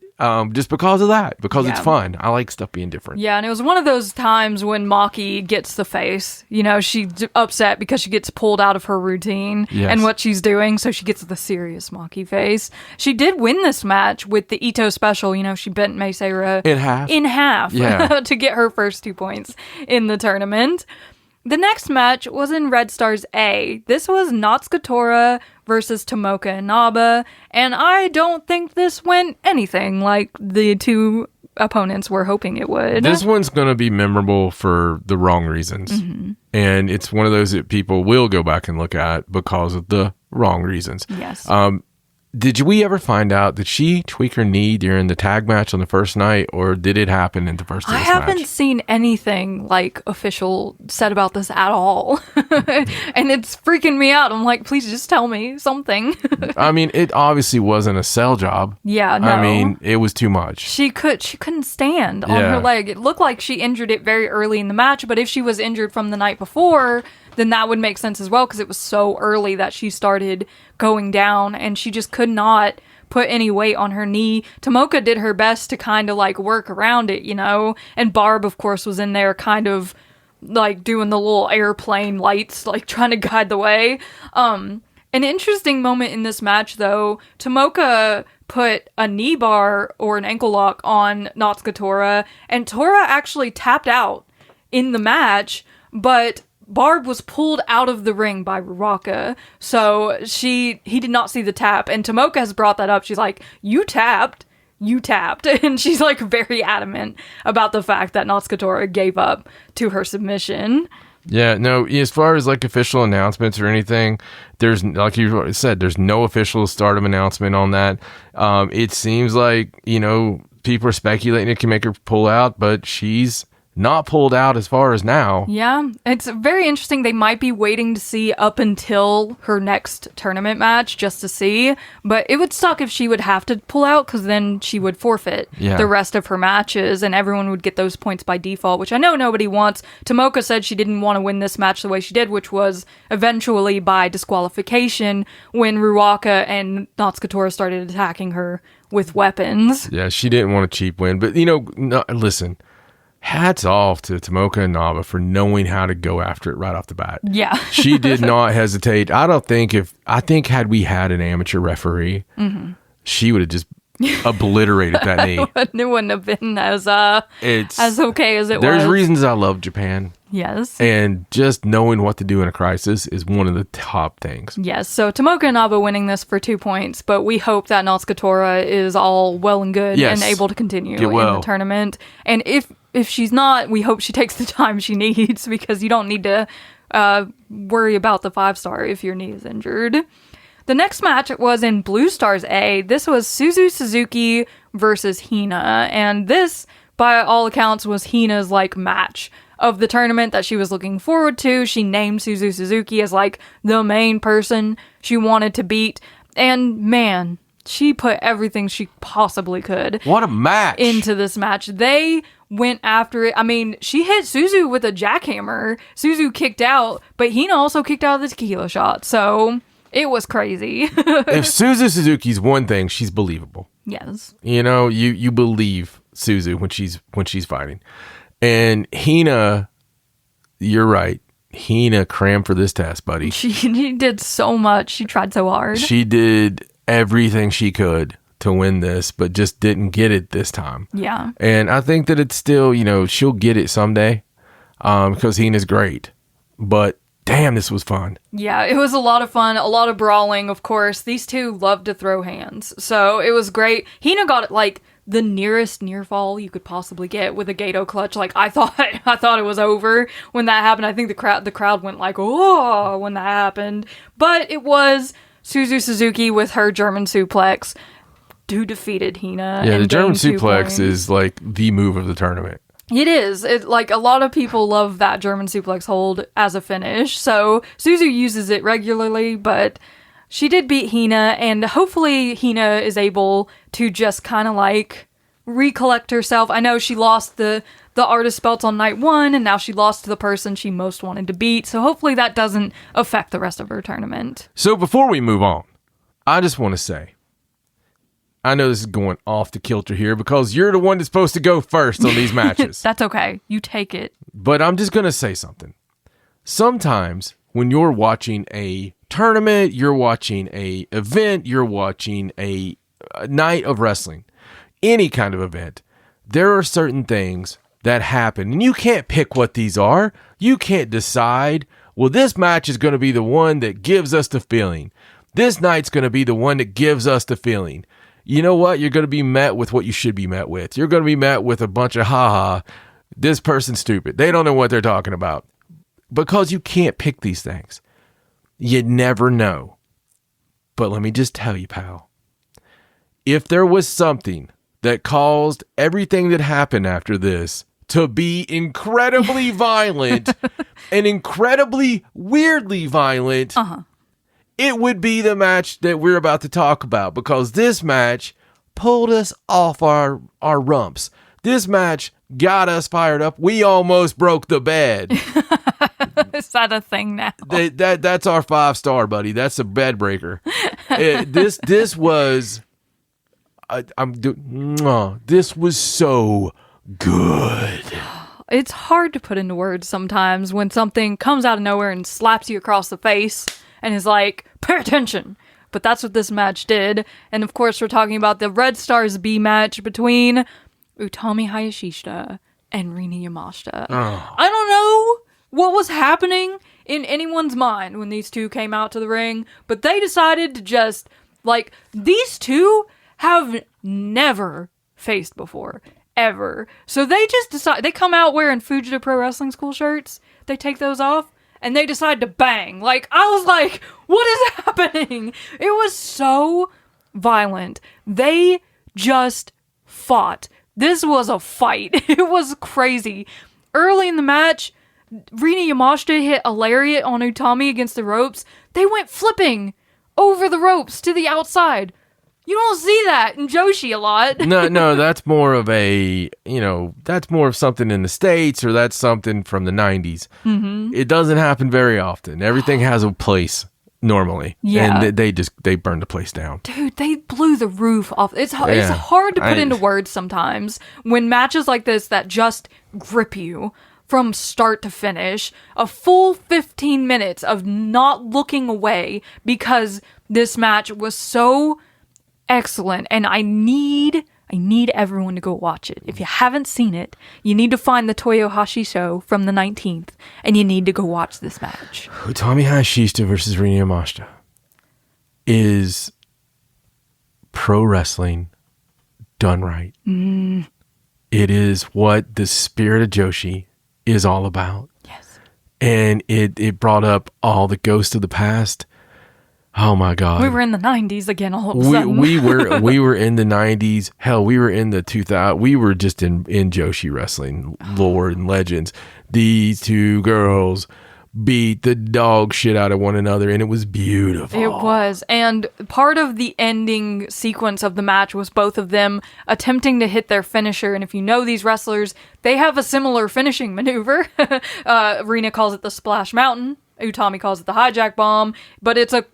Just because of that, because it's fun. I like stuff being different. Yeah, and it was one of those times when Maki gets the face. She's upset because she gets pulled out of her routine and what she's doing, so she gets the serious Maki face. She did win this match with the Ito special. She bent Mei Seira in half to get her first 2 points in the tournament. The next match was in Red Stars A. This was Natsuko Tora versus Tomoka Inaba, and I don't think this went anything like the two opponents were hoping it would. This one's going to be memorable for the wrong reasons. Mm-hmm. And it's one of those that people will go back and look at because of the wrong reasons. Yes. Did we ever find out, did she tweak her knee during the tag match on the first night, or did it happen in the first match? I haven't seen anything official said about this at all. And it's freaking me out. I'm like, please just tell me something. I mean, it obviously wasn't a sell job. Yeah, no. I mean, it was too much. She couldn't stand on her leg. It looked like she injured it very early in the match, but if she was injured from the night before, then that would make sense as well, because it was so early that she started going down and she just could not put any weight on her knee. Tomoka did her best to kind of like work around it, and Barb, of course, was in there kind of like doing the little airplane lights, like trying to guide the way. An interesting moment in this match, though, Tomoka put a knee bar or an ankle lock on Natsuko Tora, and Tora actually tapped out in the match, but Barb was pulled out of the ring by Ruaka, so he did not see the tap, and Tomoka has brought that up. She's like, you tapped, and she's like very adamant about the fact that Natsuko Tora gave up to her submission. Yeah, no, as far as like official announcements or anything, there's, like you said, there's no official Stardom announcement on that. It seems like, people are speculating it can make her pull out, but she's not pulled out as far as now. Yeah, it's very interesting. They might be waiting to see up until her next tournament match just to see, but it would suck if she would have to pull out, because then she would forfeit the rest of her matches and everyone would get those points by default, which I know nobody wants. Tomoka said she didn't want to win this match the way she did, which was eventually by disqualification when Ruaka and Natsuko Tora started attacking her with weapons. Yeah, she didn't want a cheap win, but listen, hats off to Tomoka and Nava for knowing how to go after it right off the bat. Yeah. She did not hesitate. I think had we had an amateur referee, she would have just obliterated that knee. It wouldn't have been as okay as it was. There's reasons I love Japan. Yes. And just knowing what to do in a crisis is one of the top things. Yes. So Tomoka and Nava winning this for 2 points, but we hope that Natsuko Tora is all well and good and able to continue in the tournament. And if she's not, we hope she takes the time she needs, because you don't need to worry about the 5-star if your knee is injured. The next match was in Blue Stars A. This was Suzu Suzuki versus Hina, and this, by all accounts, was Hina's like match of the tournament that she was looking forward to. She named Suzu Suzuki as like the main person she wanted to beat, and man, she put everything she possibly could. What a match! Into this match. They went after it. I mean, she hit Suzu with a jackhammer. Suzu kicked out, but Hina also kicked out of the tequila shot. So it was crazy. If Suzu Suzuki's one thing, she's believable. Yes. You believe Suzu when she's fighting. And Hina, you're right. Hina crammed for this test, buddy. She did so much. She tried so hard. She did everything she could to win this, but just didn't get it this time. Yeah. And I think that it's still, she'll get it someday, because Hina's great. But damn, this was fun. Yeah, it was a lot of fun, a lot of brawling, of course. These two love to throw hands, so it was great. Hina got like the nearest near fall you could possibly get with a Gato clutch. Like I thought it was over when that happened. I think the crowd went like, oh, when that happened. But it was Suzu Suzuki with her German suplex who defeated Hina. Yeah, the German suplex is like the move of the tournament. It is. Like a lot of people love that German suplex hold as a finish. So Suzu uses it regularly, but she did beat Hina, and hopefully Hina is able to just kind of like recollect herself. I know she lost the artist belt on night 1, and now she lost to the person she most wanted to beat. So hopefully that doesn't affect the rest of her tournament. So before we move on, I just want to say, I know this is going off the kilter here because you're the one that's supposed to go first on these matches. That's okay. You take it. But I'm just going to say something. Sometimes when you're watching a tournament, you're watching a event, you're watching a night of wrestling, any kind of event, there are certain things that happen, and you can't pick what these are. You can't decide, well, this match is going to be the one that gives us the feeling. This night's going to be the one that gives us the feeling. You know what? You're going to be met with what you should be met with. You're going to be met with a bunch of ha-ha. This person's stupid. They don't know what they're talking about. Because you can't pick these things. You never know. But let me just tell you, pal. If there was something that caused everything that happened after this to be incredibly violent and incredibly weirdly violent, it would be the match that we're about to talk about, because this match pulled us off our rumps. This match got us fired up. We almost broke the bed. Is that a thing now? That's our 5-star, buddy. That's a bed breaker. This was This was so good. It's hard to put into words sometimes when something comes out of nowhere and slaps you across the face and is like, pay attention. But that's what this match did. And of course, we're talking about the Red Stars B match between Utami Hayashishita and Rina Yamashita. Oh. I don't know what was happening in anyone's mind when these two came out to the ring, but they decided to just, like, these two have never faced before. Ever. So they just decide, they come out wearing Fujita Pro Wrestling School shirts, they take those off, and they decide to bang. Like, I was like, what is happening? It was so violent. They just fought. This was a fight. It was crazy. Early in the match, Rina Yamashita hit a lariat on Utami against the ropes. They went flipping over the ropes to the outside. You don't see that in Joshi a lot. No, that's more of that's more of something in the States, or that's something from the 90s. Mm-hmm. It doesn't happen very often. Everything has a place normally. Yeah. And they burned the place down. Dude, they blew the roof off. It's hard to put into words sometimes when matches like this that just grip you from start to finish. A full 15 minutes of not looking away because this match was so excellent, and I need everyone to go watch it. If you haven't seen it, you need to find the Toyohashi show from the 19th, and you need to go watch this match. Utami Hayashishita versus Rina Yamashita is pro wrestling done right. It is what the spirit of Joshi is all about. Yes. And it brought up all the ghosts of the past. Oh my God. We were in the 90s again all of a sudden. We were in the 90s. Hell, we were in the 2000s. We were just in Joshi wrestling lore and legends. These two girls beat the dog shit out of one another, and it was beautiful. It was. And part of the ending sequence of the match was both of them attempting to hit their finisher. And if you know these wrestlers, they have a similar finishing maneuver. Rina calls it the Splash Mountain. Utami calls it the hijack bomb, but it's a,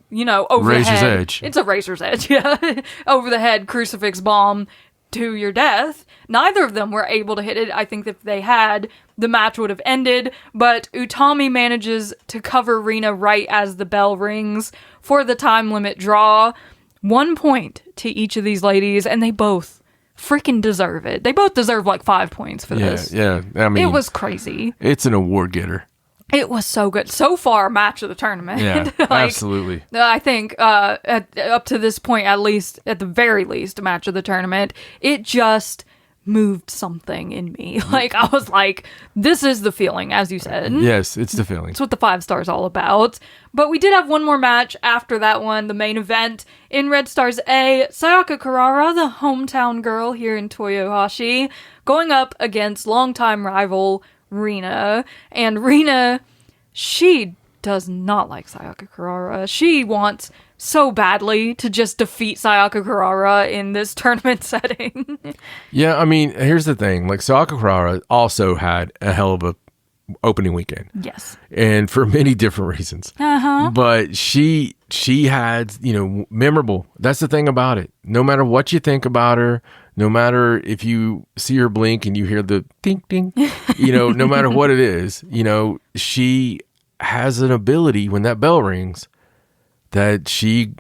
over razor's the head. Edge. It's a razor's edge, yeah. Over the head crucifix bomb to your death. Neither of them were able to hit it. I think that if they had, the match would have ended, but Utami manages to cover Rina right as the bell rings for the time limit draw. 1 point to each of these ladies, and they both freaking deserve it. They both deserve like 5 points for this. Yeah. I mean, it was crazy. It's an award getter. It was so good. So far, match of the tournament. Yeah, absolutely. I think up to this point, at the very least, match of the tournament, it just moved something in me. Like, I was like, this is the feeling, as you said. Yes, it's the feeling. It's what the 5 stars all about. But we did have one more match after that one, the main event. In Red Stars A, Sayaka Kurara, the hometown girl here in Toyohashi, going up against longtime rival Rina. And Rina, she does not like Sayaka Kurara. She wants so badly to just defeat Sayaka Kurara in this tournament setting. Yeah, I mean, here's the thing. Like, Sayaka Kurara also had a hell of a opening weekend. Yes. And for many different reasons. Uh-huh. But she had, memorable. That's the thing about it. No matter what you think about her, no matter if you see her blink and you hear the ding, ding, no matter what it is, she has an ability when that bell rings that she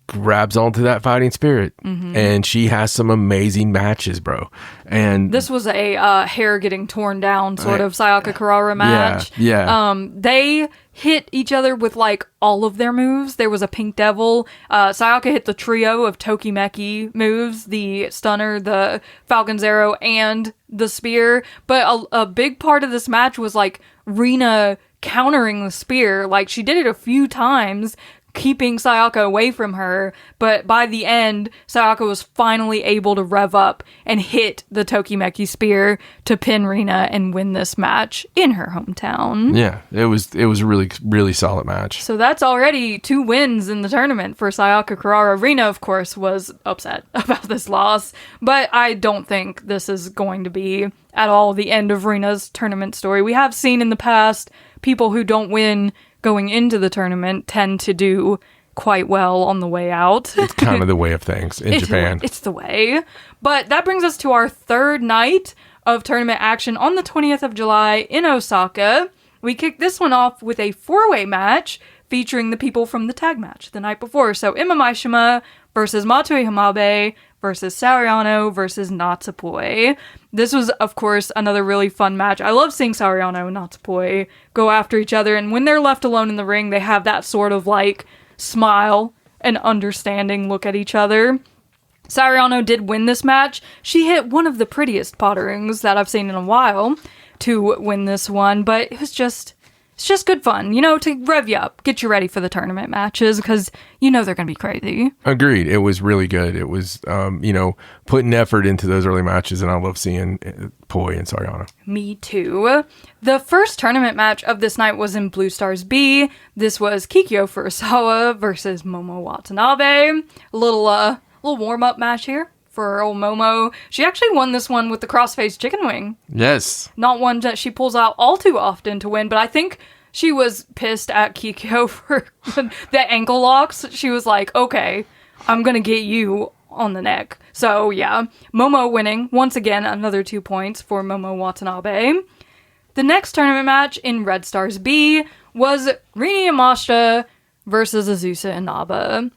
grabs onto that fighting spirit. Mm-hmm. And she has some amazing matches, bro. And this was a hair getting torn down sort of Sayaka Kurara match. Yeah. They hit each other with like all of their moves. There was a Pink Devil. Sayaka hit the trio of Tokimeki moves, the stunner, the Falcon's Arrow, and the spear. But a big part of this match was like Rina countering the spear. Like, she did it a few times, keeping Sayaka away from her, but by the end, Sayaka was finally able to rev up and hit the Tokimeki spear to pin Rina and win this match in her hometown. Yeah, it was a really, really solid match. So that's already 2 wins in the tournament for Sayaka Kurara. Rina, of course, was upset about this loss, but I don't think this is going to be at all the end of Rina's tournament story. We have seen in the past people who don't win going into the tournament tend to do quite well on the way out. It's kind of the way of things in Japan. It's the way. But that brings us to our third night of tournament action on the 20th of July in Osaka. We kicked this one off with a 4-way match featuring the people from the tag match the night before. So Emma Maishima versus Matsui Hamabe versus Sariano versus Natsupoi. This was, of course, another really fun match. I love seeing Sariano and Natsupoi go after each other. And when they're left alone in the ring, they have that sort of like smile and understanding look at each other. Sariano did win this match. She hit one of the prettiest potterings that I've seen in a while to win this one, but it's just good fun, to rev you up, get you ready for the tournament matches, because they're going to be crazy. Agreed. It was really good. It was, putting effort into those early matches, and I love seeing Poi and Sariano. Me too. The first tournament match of this night was in Blue Stars B. This was Kikyo Furusawa versus Momo Watanabe. A little warm-up match here for old Momo. She actually won this one with the crossface chicken wing. Yes. Not one that she pulls out all too often to win, but I think she was pissed at Kikyo for the ankle locks. She was like, okay, I'm going to get you on the neck. So yeah, Momo winning. Once again, another 2 points for Momo Watanabe. The next tournament match in Red Stars B was Rina Yamashita versus Azusa Inaba.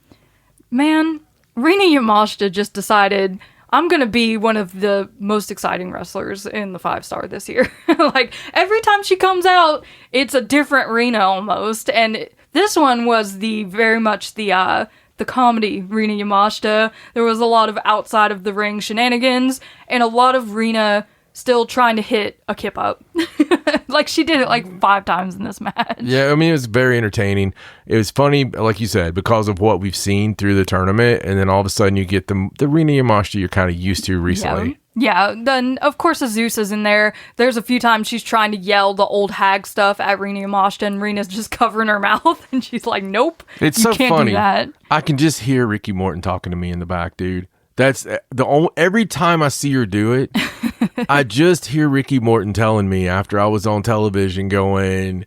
Man, Rina Yamashita just decided, I'm going to be one of the most exciting wrestlers in the 5-star this year. Like, every time she comes out, it's a different Rina almost. And this one was very much the comedy Rina Yamashita. There was a lot of outside of the ring shenanigans and a lot of Rina still trying to hit a kip up. Like, she did it like 5 times in this match. Yeah, I mean, it was very entertaining. It was funny, like you said, because of what we've seen through the tournament, and then all of a sudden you get the Rina Yamashita you're kind of used to recently. Yeah, then of course Azusa's in there. There's a few times she's trying to yell the old hag stuff at Rina Yamashita, and Rina's just covering her mouth, and she's like, nope, it's you so can't funny. Do that. I can just hear Ricky Morton talking to me in the back, dude. That's the only, every time I see her do it, I just hear Ricky Morton telling me after I was on television going,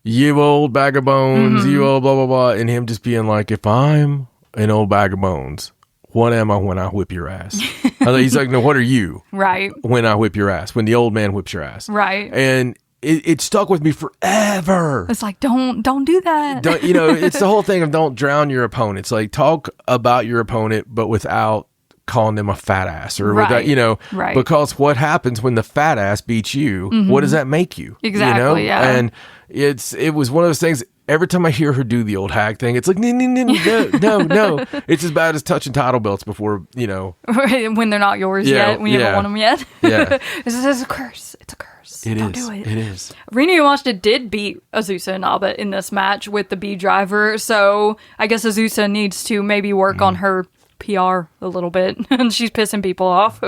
you old bag of bones, you old blah, blah, blah. And him just being like, if I'm an old bag of bones, what am I when I whip your ass? He's like, no, what are you? Right. When I whip your ass, when the old man whips your ass. Right. And it stuck with me forever. It's like, don't do that. It's the whole thing of don't drown your opponent. It's like, talk about your opponent, but without calling them a fat ass or without, right. Because what happens when the fat ass beats you? What does that make you? Exactly. Yeah. And it was one of those things. Every time I hear her do the old hag thing, it's like, no. It's as bad as touching title belts before, when they're not yours yet, when you haven't won them yet. Yeah. This is a curse. It's a curse. Don't do it. It is. Rina Yamashita did beat Azusa Inaba in this match with the B driver, so I guess Azusa needs to maybe work on her PR a little bit, and she's pissing people off.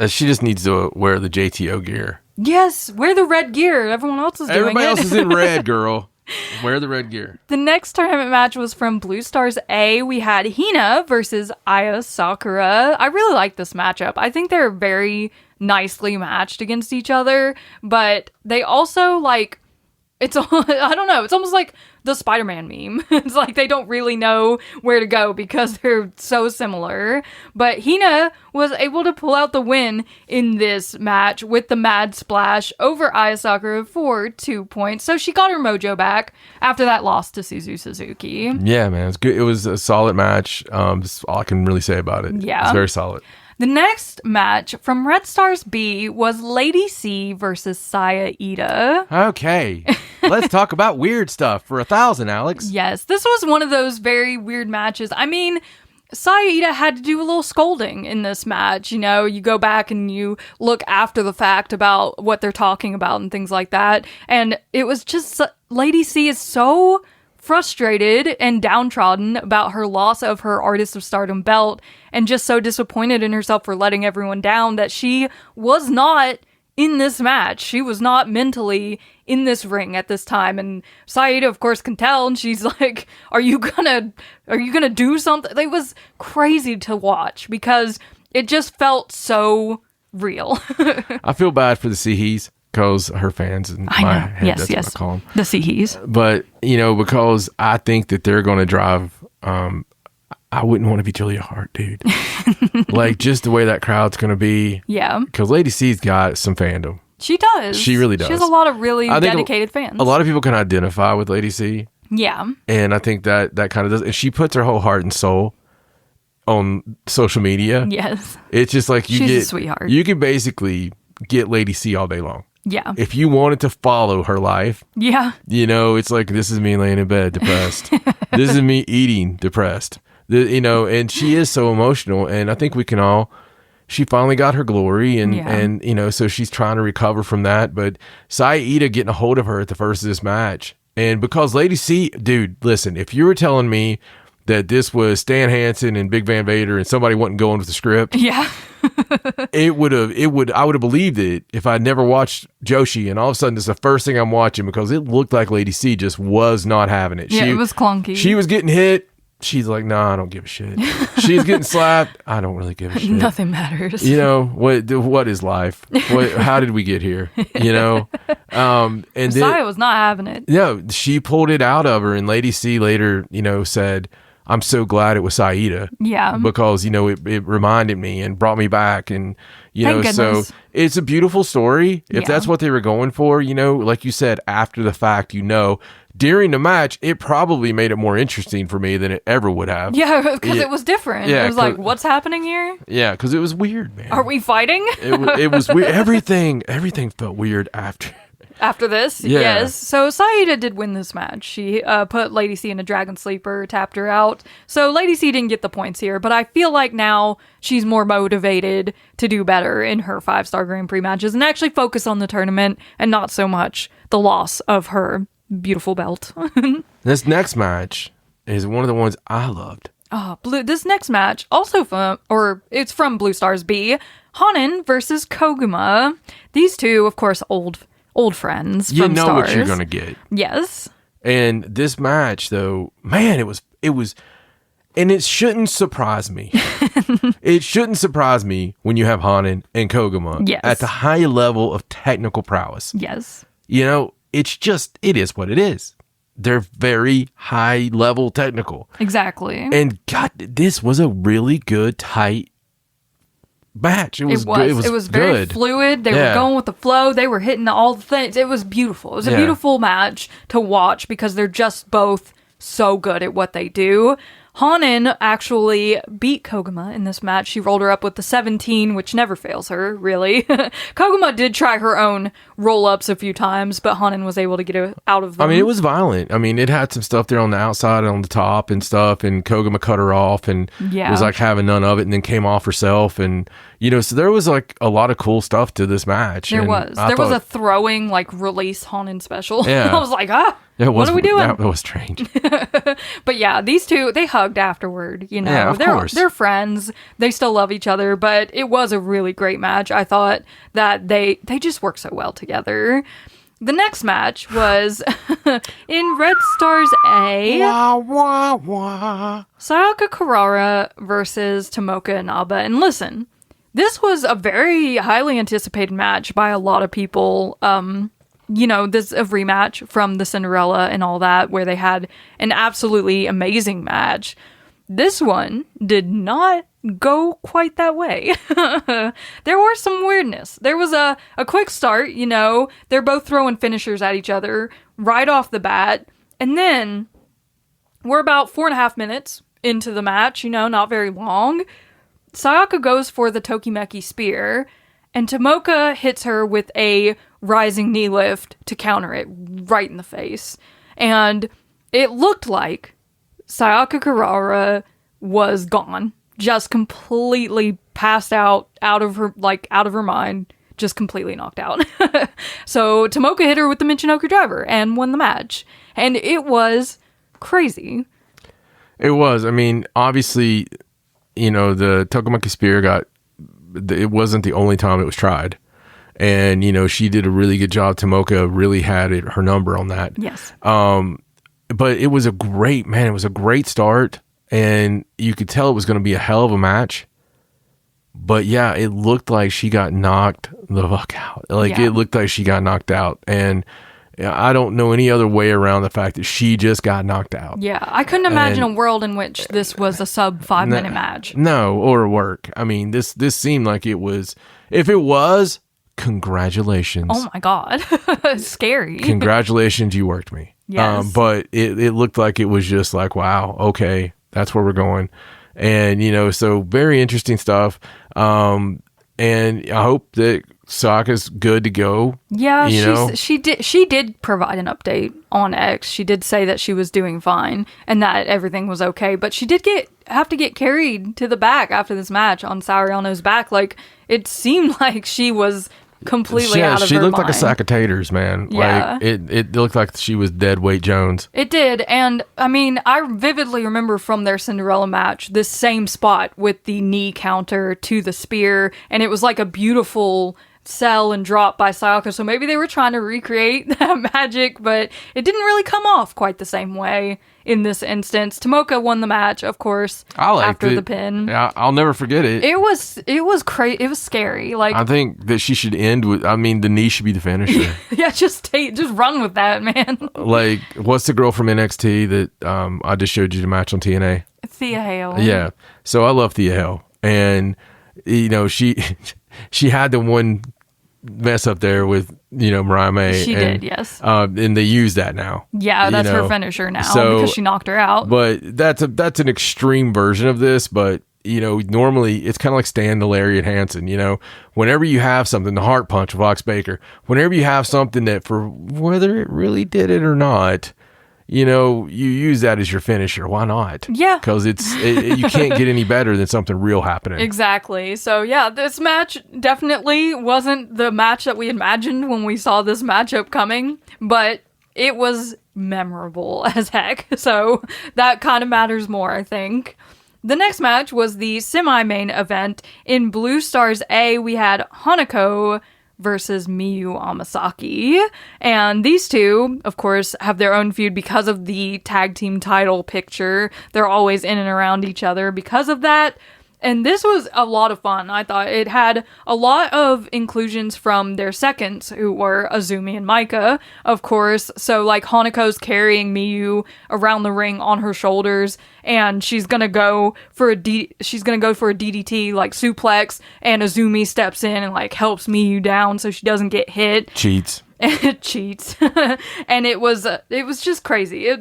She just needs to wear the JTO gear. Yes, wear the red gear. Everyone else is doing it. Everybody else is in red, girl. Wear the red gear. The next tournament match was from Blue Stars A. We had Hina versus Aya Sakura. I really like this matchup. I think they're very nicely matched against each other, but they also it's I don't know, it's almost like the Spider-Man meme. It's like they don't really know where to go because they're so similar. But Hina was able to pull out the win in this match with the Mad Splash over Aya Sakura for 2 points. So she got her mojo back after that loss to Suzu Suzuki. Yeah, man, it's good. It was a solid match. That's all I can really say about it. Yeah. It's very solid. The next match from Red Stars B was Lady C versus Saya Ida. Okay, let's talk about weird stuff for 1,000, Alex. Yes, this was one of those very weird matches. I mean, Saya Ida had to do a little scolding in this match. You go back and you look after the fact about what they're talking about and things like that. And it was just, Lady C is so frustrated and downtrodden about her loss of her Artist of Stardom belt and just so disappointed in herself for letting everyone down that she was not in this match. She was not mentally in this ring at this time, and Saida of course can tell, and she's like, are you gonna do something? It was crazy to watch because it just felt so real. I feel bad for the Seehees because her fans in my head, yes, that's yes. what I call them. The Seahees. But, because I think that they're going to drive, I wouldn't want to be Julia Hart, dude. Like, just the way that crowd's going to be. Yeah. Because Lady C's got some fandom. She does. She really does. She has a lot of really dedicated fans. A lot of people can identify with Lady C. Yeah. And I think that kind of does. And she puts her whole heart and soul on social media. Yes. It's just like She's a sweetheart. You can basically get Lady C all day long. Yeah. If you wanted to follow her life. Yeah. It's like, this is me laying in bed depressed. This is me eating depressed. And she is so emotional. And I think we can all. She finally got her glory, and so she's trying to recover from that. But Saida getting a hold of her at the first of this match, and because Lady C, dude, listen, if you were telling me that this was Stan Hansen and Big Van Vader and somebody wasn't going with the script, yeah, I would have believed it if I'd never watched Joshi, and all of a sudden it's the first thing I'm watching because it looked like Lady C just was not having it. Yeah, it was clunky. She was getting hit. She's like, nah, I don't give a shit. She's getting slapped. I don't really give a shit. Nothing matters. What is life? How did we get here? And Messiah was not having it. No, she pulled it out of her, and Lady C later, said, I'm so glad it was Saida. Yeah. Because, it reminded me and brought me back. And, Thank so goodness. It's a beautiful story. If Yeah. that's what they were going for, like you said, after the fact, during the match, it probably made it more interesting for me than it ever would have. Yeah, because it was different. Yeah, it was like, what's happening here? Yeah, because it was weird, man. Are we fighting? It was weird. Everything felt weird after. After this, Yeah. yes. So Saida did win this match. She put Lady C in a Dragon Sleeper, tapped her out. So Lady C didn't get the points here, but I feel like now she's more motivated to do better in her 5-star Grand Prix matches and actually focus on the tournament and not so much the loss of her beautiful belt. This next match is one of the ones I loved. This next match also it's from Blue Stars B, Hanan versus Koguma. These two, of course, old friends from Stars. You know what you're gonna get. Yes. And this match, though, man, it was, and it shouldn't surprise me. It shouldn't surprise me when you have Hanan and Koguma at the high level of technical prowess. Yes. It is what it is. They're very high level technical. Exactly. And God, this was a really good, tight match. It was good. It was very good. fluid. They were going with the flow. They were hitting all the things. It was beautiful. It was a beautiful match to watch because they're just both so good at what they do. Hanan actually beat Koguma in this match. She rolled her up with the 17, which never fails her, really. Koguma did try her own roll-ups a few times, but Hanan was able to get it out of them. I mean, it was violent. I mean, it had some stuff there on the outside and on the top and stuff, and Koguma cut her off and was like having none of it and then came off herself. And, so there was like a lot of cool stuff to this match. There was a throwing, like, release Hanan special. Yeah. I was like, what are we doing? That was strange. But yeah, these two, they hugged afterward, Yeah, of course. They're friends. They still love each other, but it was a really great match. I thought that they just work so well together. The next match was in Red Stars A. Wah, wah, wah. Sayaka Kurara versus Tomoka Inaba. And listen, this was a very highly anticipated match by a lot of people. This a rematch from the Cinderella and all that, where they had an absolutely amazing match. This one did not go quite that way. There was some weirdness. There was a quick start, they're both throwing finishers at each other right off the bat. And then we're about 4.5 minutes into the match, not very long. Sayaka goes for the Tokimeki Spear, and Tomoka hits her with a rising knee lift to counter it right in the face. And it looked like Sayaka Kurara was gone. Just completely passed out of her mind. Just completely knocked out. So Tomoka hit her with the Michinoku Driver and won the match. And it was crazy. It was. I mean, obviously, the Tokimeki Spear it wasn't the only time it was tried. And, she did a really good job. Tomoka really had her number on that. Yes. But it was a great start. And you could tell it was going to be a hell of a match. But yeah, it looked like she got knocked the fuck out. Like, it looked like she got knocked out. And I don't know any other way around the fact that she just got knocked out. Yeah, I couldn't imagine a world in which this was a sub 5 minute match. No, or work. I mean, this seemed like it was. If it was, congratulations. Oh my God. Scary. Congratulations, you worked me. Yes. But it looked like it was just like, wow, okay, that's where we're going. And, so very interesting stuff. And I hope that Sokka's good to go. Yeah, she did provide an update on X. She did say that she was doing fine and that everything was okay, but she did have to get carried to the back after this match on Saoriano's back. Like, it seemed like she was completely out of her mind. She looked like a sack of taters, man. Yeah. Like, it looked like she was dead weight Jones. It did. And I mean, I vividly remember from their Cinderella match this same spot with the knee counter to the spear, and it was like a beautiful sell and drop by Sayaka. So maybe they were trying to recreate that magic, but it didn't really come off quite the same way in this instance. Tomoka won the match, of course, after the pin. Yeah, I'll never forget it. It was crazy. It was scary. Like, I think that she should end with, the knee should be the finisher. Yeah, just run with that, man. Like, what's the girl from NXT that I just showed you the match on TNA? Thea Hale. Yeah. So I love Thea Hale. And, she had the one mess up there with, Mariah May. She did, yes. And they use that now. Yeah, that's her finisher now because she knocked her out. But that's an extreme version of this, but normally it's kind of like Stan the Lariat Hansen, whenever you have something, the heart punch of Fox Baker, whenever you have something that for whether it really did it or not, you use that as your finisher. Why not? Yeah. Because you can't get any better than something real happening. Exactly. So yeah, this match definitely wasn't the match that we imagined when we saw this matchup coming, but it was memorable as heck. So that kind of matters more, I think. The next match was the semi-main event. In Blue Stars A, we had Hanako versus Miyu Amasaki. And these two, of course, have their own feud because of the tag team title picture. They're always in and around each other because of that. And this was a lot of fun. I thought it had a lot of inclusions from their seconds, who were Azumi and Maika, of course. So, like, Hanako's carrying Miyu around the ring on her shoulders, and she's gonna go for a DDT, like suplex, and Azumi steps in and like helps Miyu down so she doesn't get hit. Cheats. It cheats. And it was just crazy.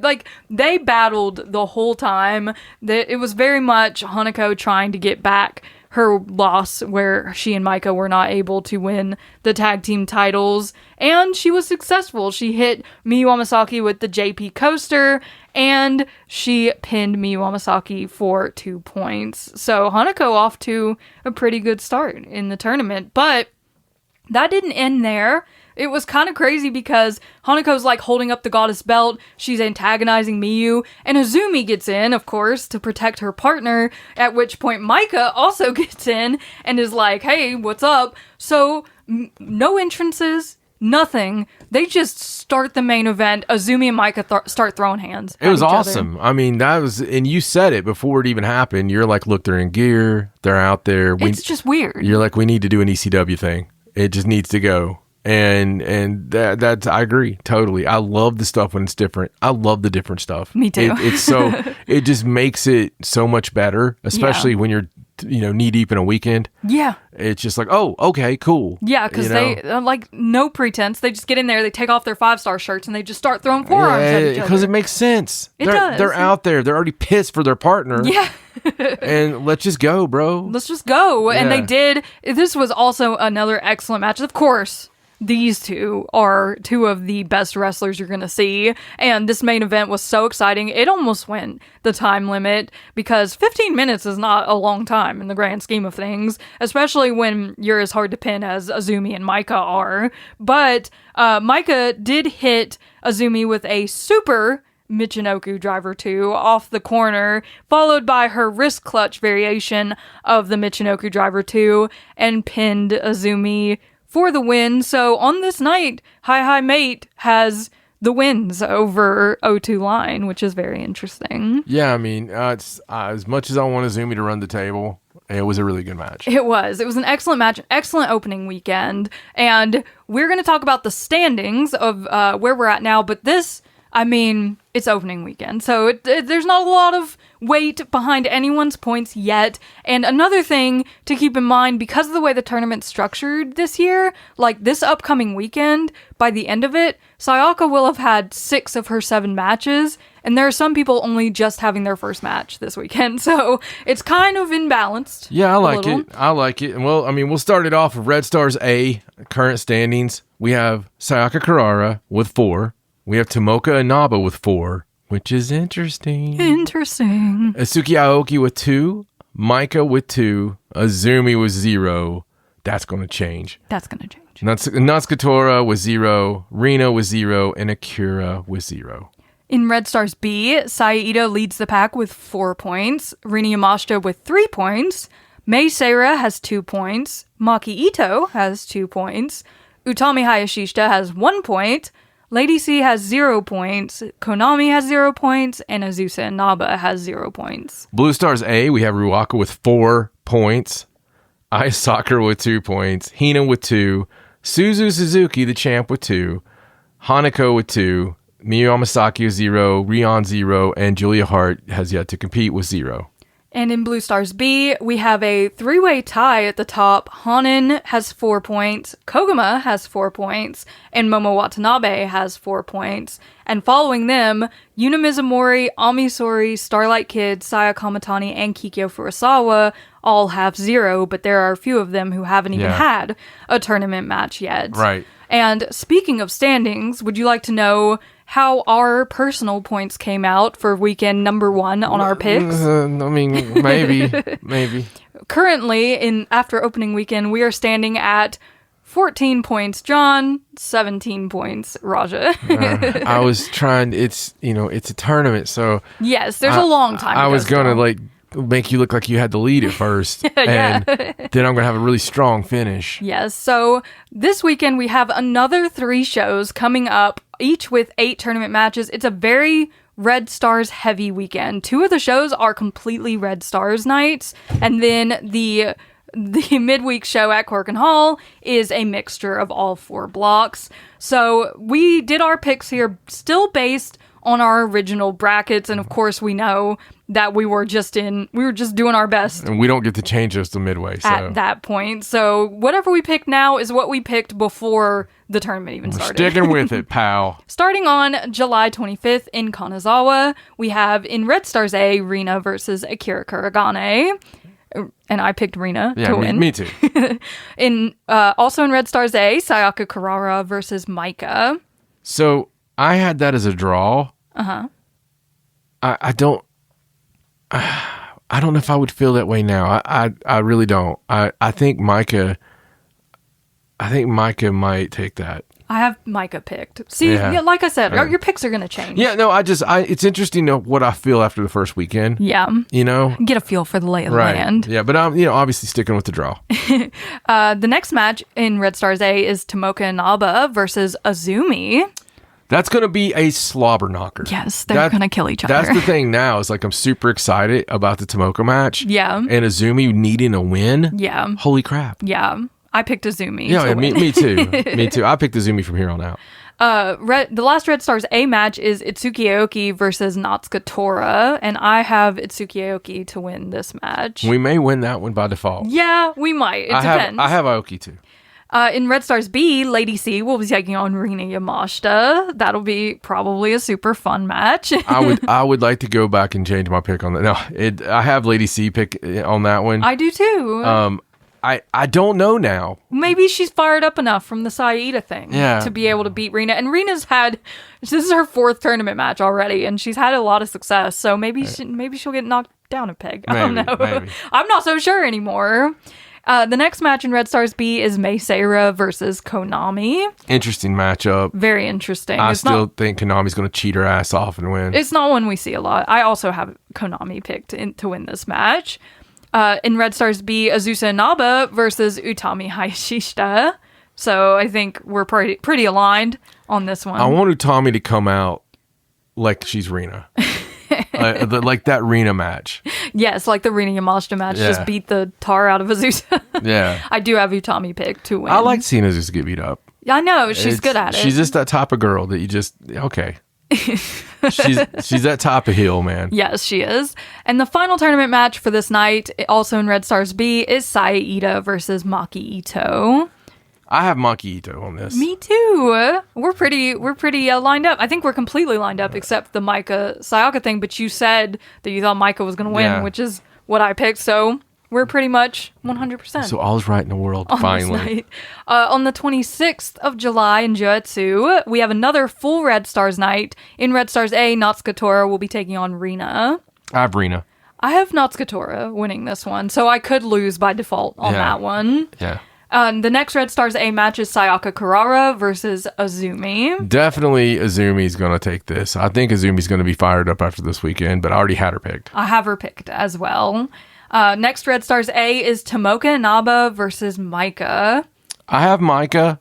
They battled the whole time. It was very much Hanako trying to get back her loss where she and Maika were not able to win the tag team titles, and she was successful. She hit Miyu Amasaki with the JP coaster, and she pinned Miyu Amasaki for 2 points. So Hanako off to a pretty good start in the tournament, but that didn't end there. It was kind of crazy because Hanako's like holding up the goddess belt, she's antagonizing Miyu, and Azumi gets in, of course, to protect her partner, at which point Maika also gets in and is like, hey, what's up? So, no entrances, nothing. They just start the main event. Azumi and Maika start throwing hands. It was awesome. I mean, and you said it before it even happened. You're like, look, they're in gear, they're out there. It's just weird. You're like, we need to do an ECW thing. It just needs to go. And that's I agree totally. I love the stuff when it's different. I love the different stuff. Me too. It just makes it so much better, especially when you're knee deep in a weekend. Yeah. It's just like, oh, okay, cool. Yeah, because they like no pretense. They just get in there, they take off their 5-star shirts, and they just start throwing forearms at each other. Because it makes sense. They're out there. They're already pissed for their partner. Yeah. And let's just go, bro. Let's just go. Yeah. And they did. This was also another excellent match. Of course, these two are two of the best wrestlers you're going to see. And this main event was so exciting. It almost went the time limit because 15 minutes is not a long time in the grand scheme of things, especially when you're as hard to pin as Azumi and Maika are. But Maika did hit Azumi with a super Michinoku Driver 2 off the corner, followed by her wrist clutch variation of the Michinoku Driver 2, and pinned Azumi for the win. So on this night, Hi Mate has the wins over O2 Line, which is very interesting. Yeah, I mean, it's as much as I want Azumi to run the table, It was a really good match. It was an excellent match, excellent opening weekend. And we're going to talk about the standings of where we're at now. But this, I mean, it's opening weekend. So there's not a lot of weight behind anyone's points yet. And another thing to keep in mind, because of the way the tournament's structured this year, like this upcoming weekend, by the end of it, Sayaka will have had 6 of her 7 matches. And there are some people only just having their first match this weekend. So it's kind of imbalanced. Yeah, I like it. And well, I mean, we'll start it off with Red Stars A, current standings. We have Sayaka Kurara with 4. We have Tomoka Inaba with 4, which is interesting. Asuki Aoki with 2, Maika with 2, Azumi with 0. That's going to change. Natsukatora with 0, Rina with 0, and Akira with 0. In Red Stars B, Saito leads the pack with 4 points, Rina Yamashita with 3 points, Mei Seira has 2 points, Maki Ito has 2 points, Utami Hayashishita has 1 point, Lady C has 0 points, Konami has 0 points, and Azusa Inaba has 0 points. Blue Stars A, we have Ruaka with 4 points, Ice Soccer with 2 points, Hina with 2, Suzu Suzuki, the champ, with 2, Hanako with 2, Miyu Amasaki with 0, Rion 0, and Julia Hart has yet to compete with 0. And in Blue Stars B, we have a 3-way tie at the top. Hanan has 4 points, Koguma has 4 points, and Momo Watanabe has 4 points. And following them, Yuna Mizumori, Ami Sori, Starlight Kid, Saya Kamatani, and Kikyo Furusawa all have 0, but there are a few of them who haven't even had a tournament match yet. Right. And speaking of standings, would you like to know how our personal points came out for weekend number 1 on our picks? I mean, maybe. Currently, after opening weekend, we are standing at 14 points John, 17 points Raja. I was trying, it's a tournament, so... Yes, there's a long time. I was going to, make you look like you had to lead it first. And then I'm going to have a really strong finish. Yes, so this weekend we have another 3 shows coming up, each with 8 tournament matches. It's a very Red Stars heavy weekend. 2 of the shows are completely Red Stars nights, and then the midweek show at Corkin Hall is a mixture of all 4 blocks. So we did our picks here still based on our original brackets, and of course we know that we were just doing our best. And we don't get to change those to midway. So. At that point. So whatever we pick now is what we picked before the tournament even started. Sticking with it, pal. Starting on July 25th in Kanazawa, we have in Red Stars A, Rina versus Akira Kuragane. And I picked Rina to win. Me too. Also in Red Stars A, Sayaka Kurara versus Maika. So I had that as a draw. Uh-huh. I don't know if I would feel that way now. I really don't. I think Maika might take that. I have Maika picked. See, like I said, your picks are going to change. Yeah, no, it's interesting to know what I feel after the first weekend. Yeah. Get a feel for the lay of the land. Yeah, but I'm, obviously sticking with the draw. The next match in Red Stars A is Tomoka Inaba versus Azumi. That's going to be a slobber knocker. Yes, they're going to kill each other. That's the thing now is I'm super excited about the Tomoka match. Yeah. And Azumi needing a win. Yeah. Holy crap. Yeah. I picked Azumi. Yeah, me too. Me too. I picked Azumi from here on out. The last Red Stars A match is Itsuki Aoki versus Natsuka Tora, and I have Itsuki Aoki to win this match. We may win that one by default. Yeah, we might. It depends. I have Aoki too. In Red Stars B, Lady C will be taking on Rina Yamashita. That'll be probably a super fun match. I would like to go back and change my pick on that. No, I have Lady C pick on that one. I do too. I don't know now. Maybe she's fired up enough from the Saida thing to be able to beat Rina. And Rina's this is her 4th tournament match already, and she's had a lot of success. So maybe she'll get knocked down a peg. I don't know. Maybe. I'm not so sure anymore. The next match in Red Stars B is Mei Seira versus Konami. Interesting matchup. Very interesting. I still think Konami's going to cheat her ass off and win. It's not one we see a lot. I also have Konami picked to win this match. In Red Stars B, Azusa Inaba versus Utami Hayashishita. So I think we're pretty aligned on this one. I want Utami to come out like she's Rina. Like that Rina match. Yes, like the Rina Yamashita match. Just beat the tar out of Azusa. Yeah. I do have Utami picked to win. I like seeing Azusa get beat up. I know. She's good at it. She's just that type of girl that you just, okay. she's that type of heel, man. Yes, she is. And the final tournament match for this night, also in Red Stars B, is Saya Ida versus Maki Ito. I have Maki Ito on this. Me too. We're pretty lined up. I think we're completely lined up except the Maika Sayaka thing, but you said that you thought Maika was going to win, which is what I picked, so we're pretty much 100%. So all's right in the world, finally. On the 26th of July in Joetsu, we have another full Red Stars night. In Red Stars A, Natsuka Tora will be taking on Rina. I have Rina. I have Natsuka Tora winning this one, so I could lose by default on that one. Yeah. The next Red Stars A match is Sayaka Kurara versus Azumi. Definitely Azumi's going to take this. I think Azumi's going to be fired up after this weekend, but I already had her picked. I have her picked as well. Next Red Stars A is Tomoka Inaba versus Maika. I have Maika.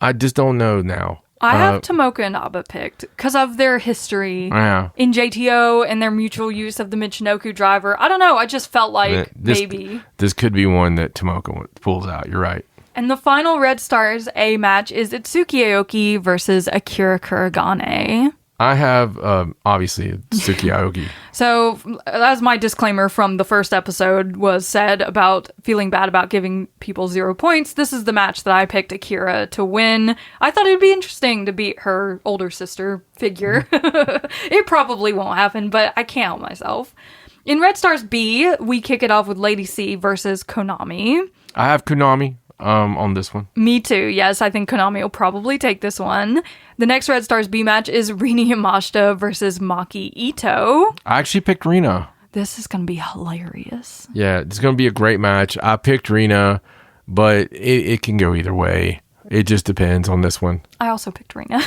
I just don't know now. I have Tomoka Inaba picked because of their history in JTO and their mutual use of the Michinoku driver. I don't know. I just felt like maybe. This could be one that Tomoka pulls out. You're right. And the final Red Stars A match is Itsuki Aoki versus Akira Kuragane. I have, obviously, Itsuki Aoki. So, as my disclaimer from the first episode was said about feeling bad about giving people 0 points, this is the match that I picked Akira to win. I thought it'd be interesting to beat her older sister figure. It probably won't happen, but I can't help myself. In Red Stars B, we kick it off with Lady C versus Konami. I have Konami on this one. Me too. Yes, I think Konami will probably take this one. The next Red Stars B match is Rina Yamashita versus Maki Ito. I actually picked Rina. This is going to be hilarious. Yeah, it's going to be a great match. I picked Rina, but it can go either way. It just depends on this one. I also picked Rina.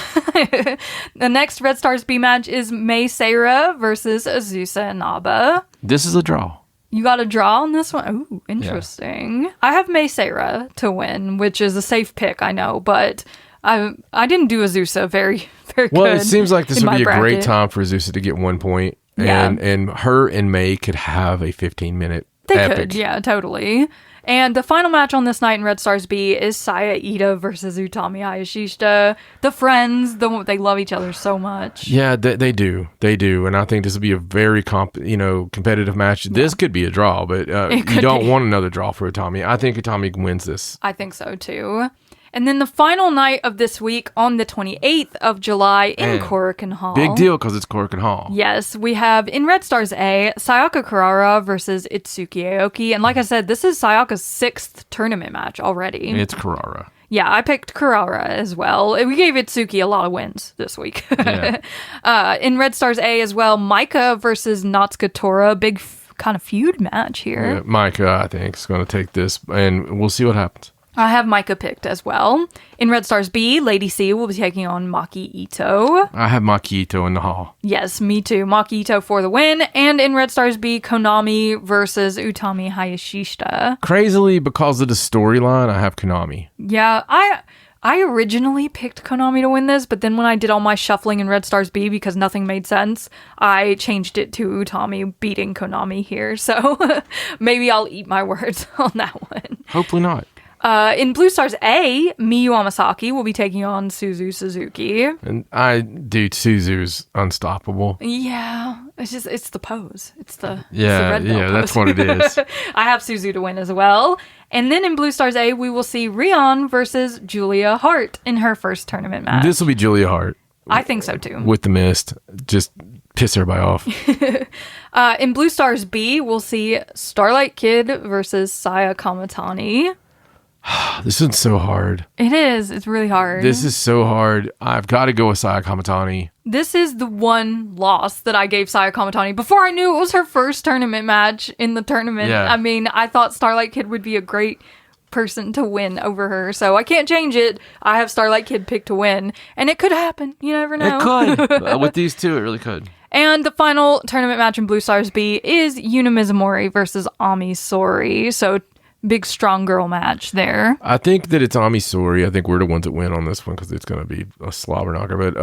The next Red Stars B match is Mei Seira versus Azusa Inaba. This is a draw. You got a draw on this one? Ooh, interesting. Yeah. I have Mei Seira to win, which is a safe pick, I know, but I didn't do Azusa very good. Well, it seems like this would be a great time for Azusa to get 1 point. And her and Mei could have a 15-minute They epic. could, yeah, totally. And the final match on this night in Red Stars B is Saya Ida versus Utami Hayashishita. The friends, they love each other so much. Yeah, they do. They do. And I think this will be a very competitive match. This could be a draw, but you don't want another draw for Utami. I think Utami wins this. I think so, too. And then the final night of this week on the 28th of July in Korakuen Hall. Big deal because it's Korakuen Hall. Yes, we have in Red Stars A, Sayaka Kurara versus Itsuki Aoki. And like I said, this is Sayaka's 6th tournament match already. It's Kurara. Yeah, I picked Kurara as well. We gave Itsuki a lot of wins this week. Yeah. In Red Stars A as well, Maika versus Natsuka Tora. Big kind of feud match here. Yeah, Maika, I think, is going to take this, and we'll see what happens. I have Maika picked as well. In Red Stars B, Lady C will be taking on Maki Ito. I have Maki Ito in the hall. Yes, me too. Maki Ito for the win. And in Red Stars B, Konami versus Utami Hayashishita. Crazily, because of the storyline, I have Konami. Yeah, I originally picked Konami to win this, but then when I did all my shuffling in Red Stars B because nothing made sense, I changed it to Utami beating Konami here. So maybe I'll eat my words on that one. Hopefully not. In Blue Stars A, Miyu Amasaki will be taking on Suzu Suzuki. And Suzu's unstoppable. Yeah, it's the pose. It's the red belt pose. That's what it is. I have Suzu to win as well. And then in Blue Stars A, we will see Rion versus Julia Hart in her first tournament match. This will be Julia Hart. I think so too. With the mist. Just piss everybody off. In Blue Stars B, we'll see Starlight Kid versus Saya Kamatani. This is so hard. It is. It's really hard. This is so hard. I've got to go with Saya Kamatani. This is the one loss that I gave Saya Kamatani before I knew it was her first tournament match in the tournament. Yeah. I mean, I thought Starlight Kid would be a great person to win over her, so I can't change it. I have Starlight Kid picked to win, and it could happen. You never know. It could. With these two, it really could. And the final tournament match in Blue Stars B is Yuna Mizumori versus Ami Sori. So big strong girl match there. I think that it's Ami Sori. I think we're the ones that win on this one because it's going to be a slobber knocker. But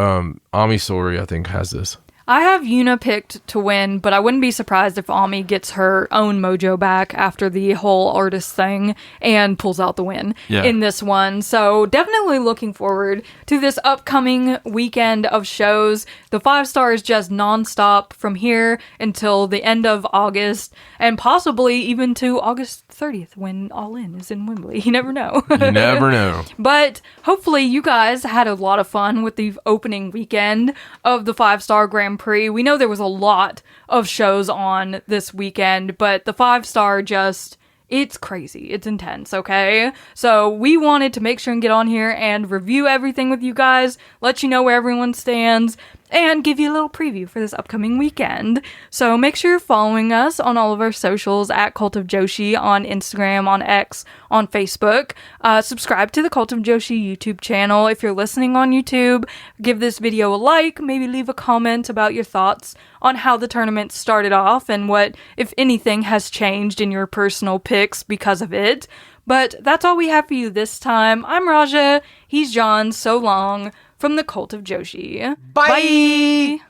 Ami Sori, I think, has this. I have Yuna picked to win, but I wouldn't be surprised if Ami gets her own mojo back after the whole artist thing and pulls out the win in this one. So definitely looking forward to this upcoming weekend of shows. The 5-star is just nonstop from here until the end of August, and possibly even to August 30th when All In is in Wembley. You never know. You never know. But hopefully you guys had a lot of fun with the opening weekend of the 5-star Grand Prix. We know there was a lot of shows on this weekend, but the 5-star just, it's crazy. It's intense, okay? So we wanted to make sure and get on here and review everything with you guys, let you know where everyone stands, and give you a little preview for this upcoming weekend. So make sure you're following us on all of our socials at Cult of Joshi on Instagram, on X, on Facebook. Subscribe to the Cult of Joshi YouTube channel. If you're listening on YouTube, give this video a like, maybe leave a comment about your thoughts on how the tournament started off and what, if anything, has changed in your personal picks because of it. But that's all we have for you this time. I'm Raja, he's John, so long, from the Cult of Joshi. Bye!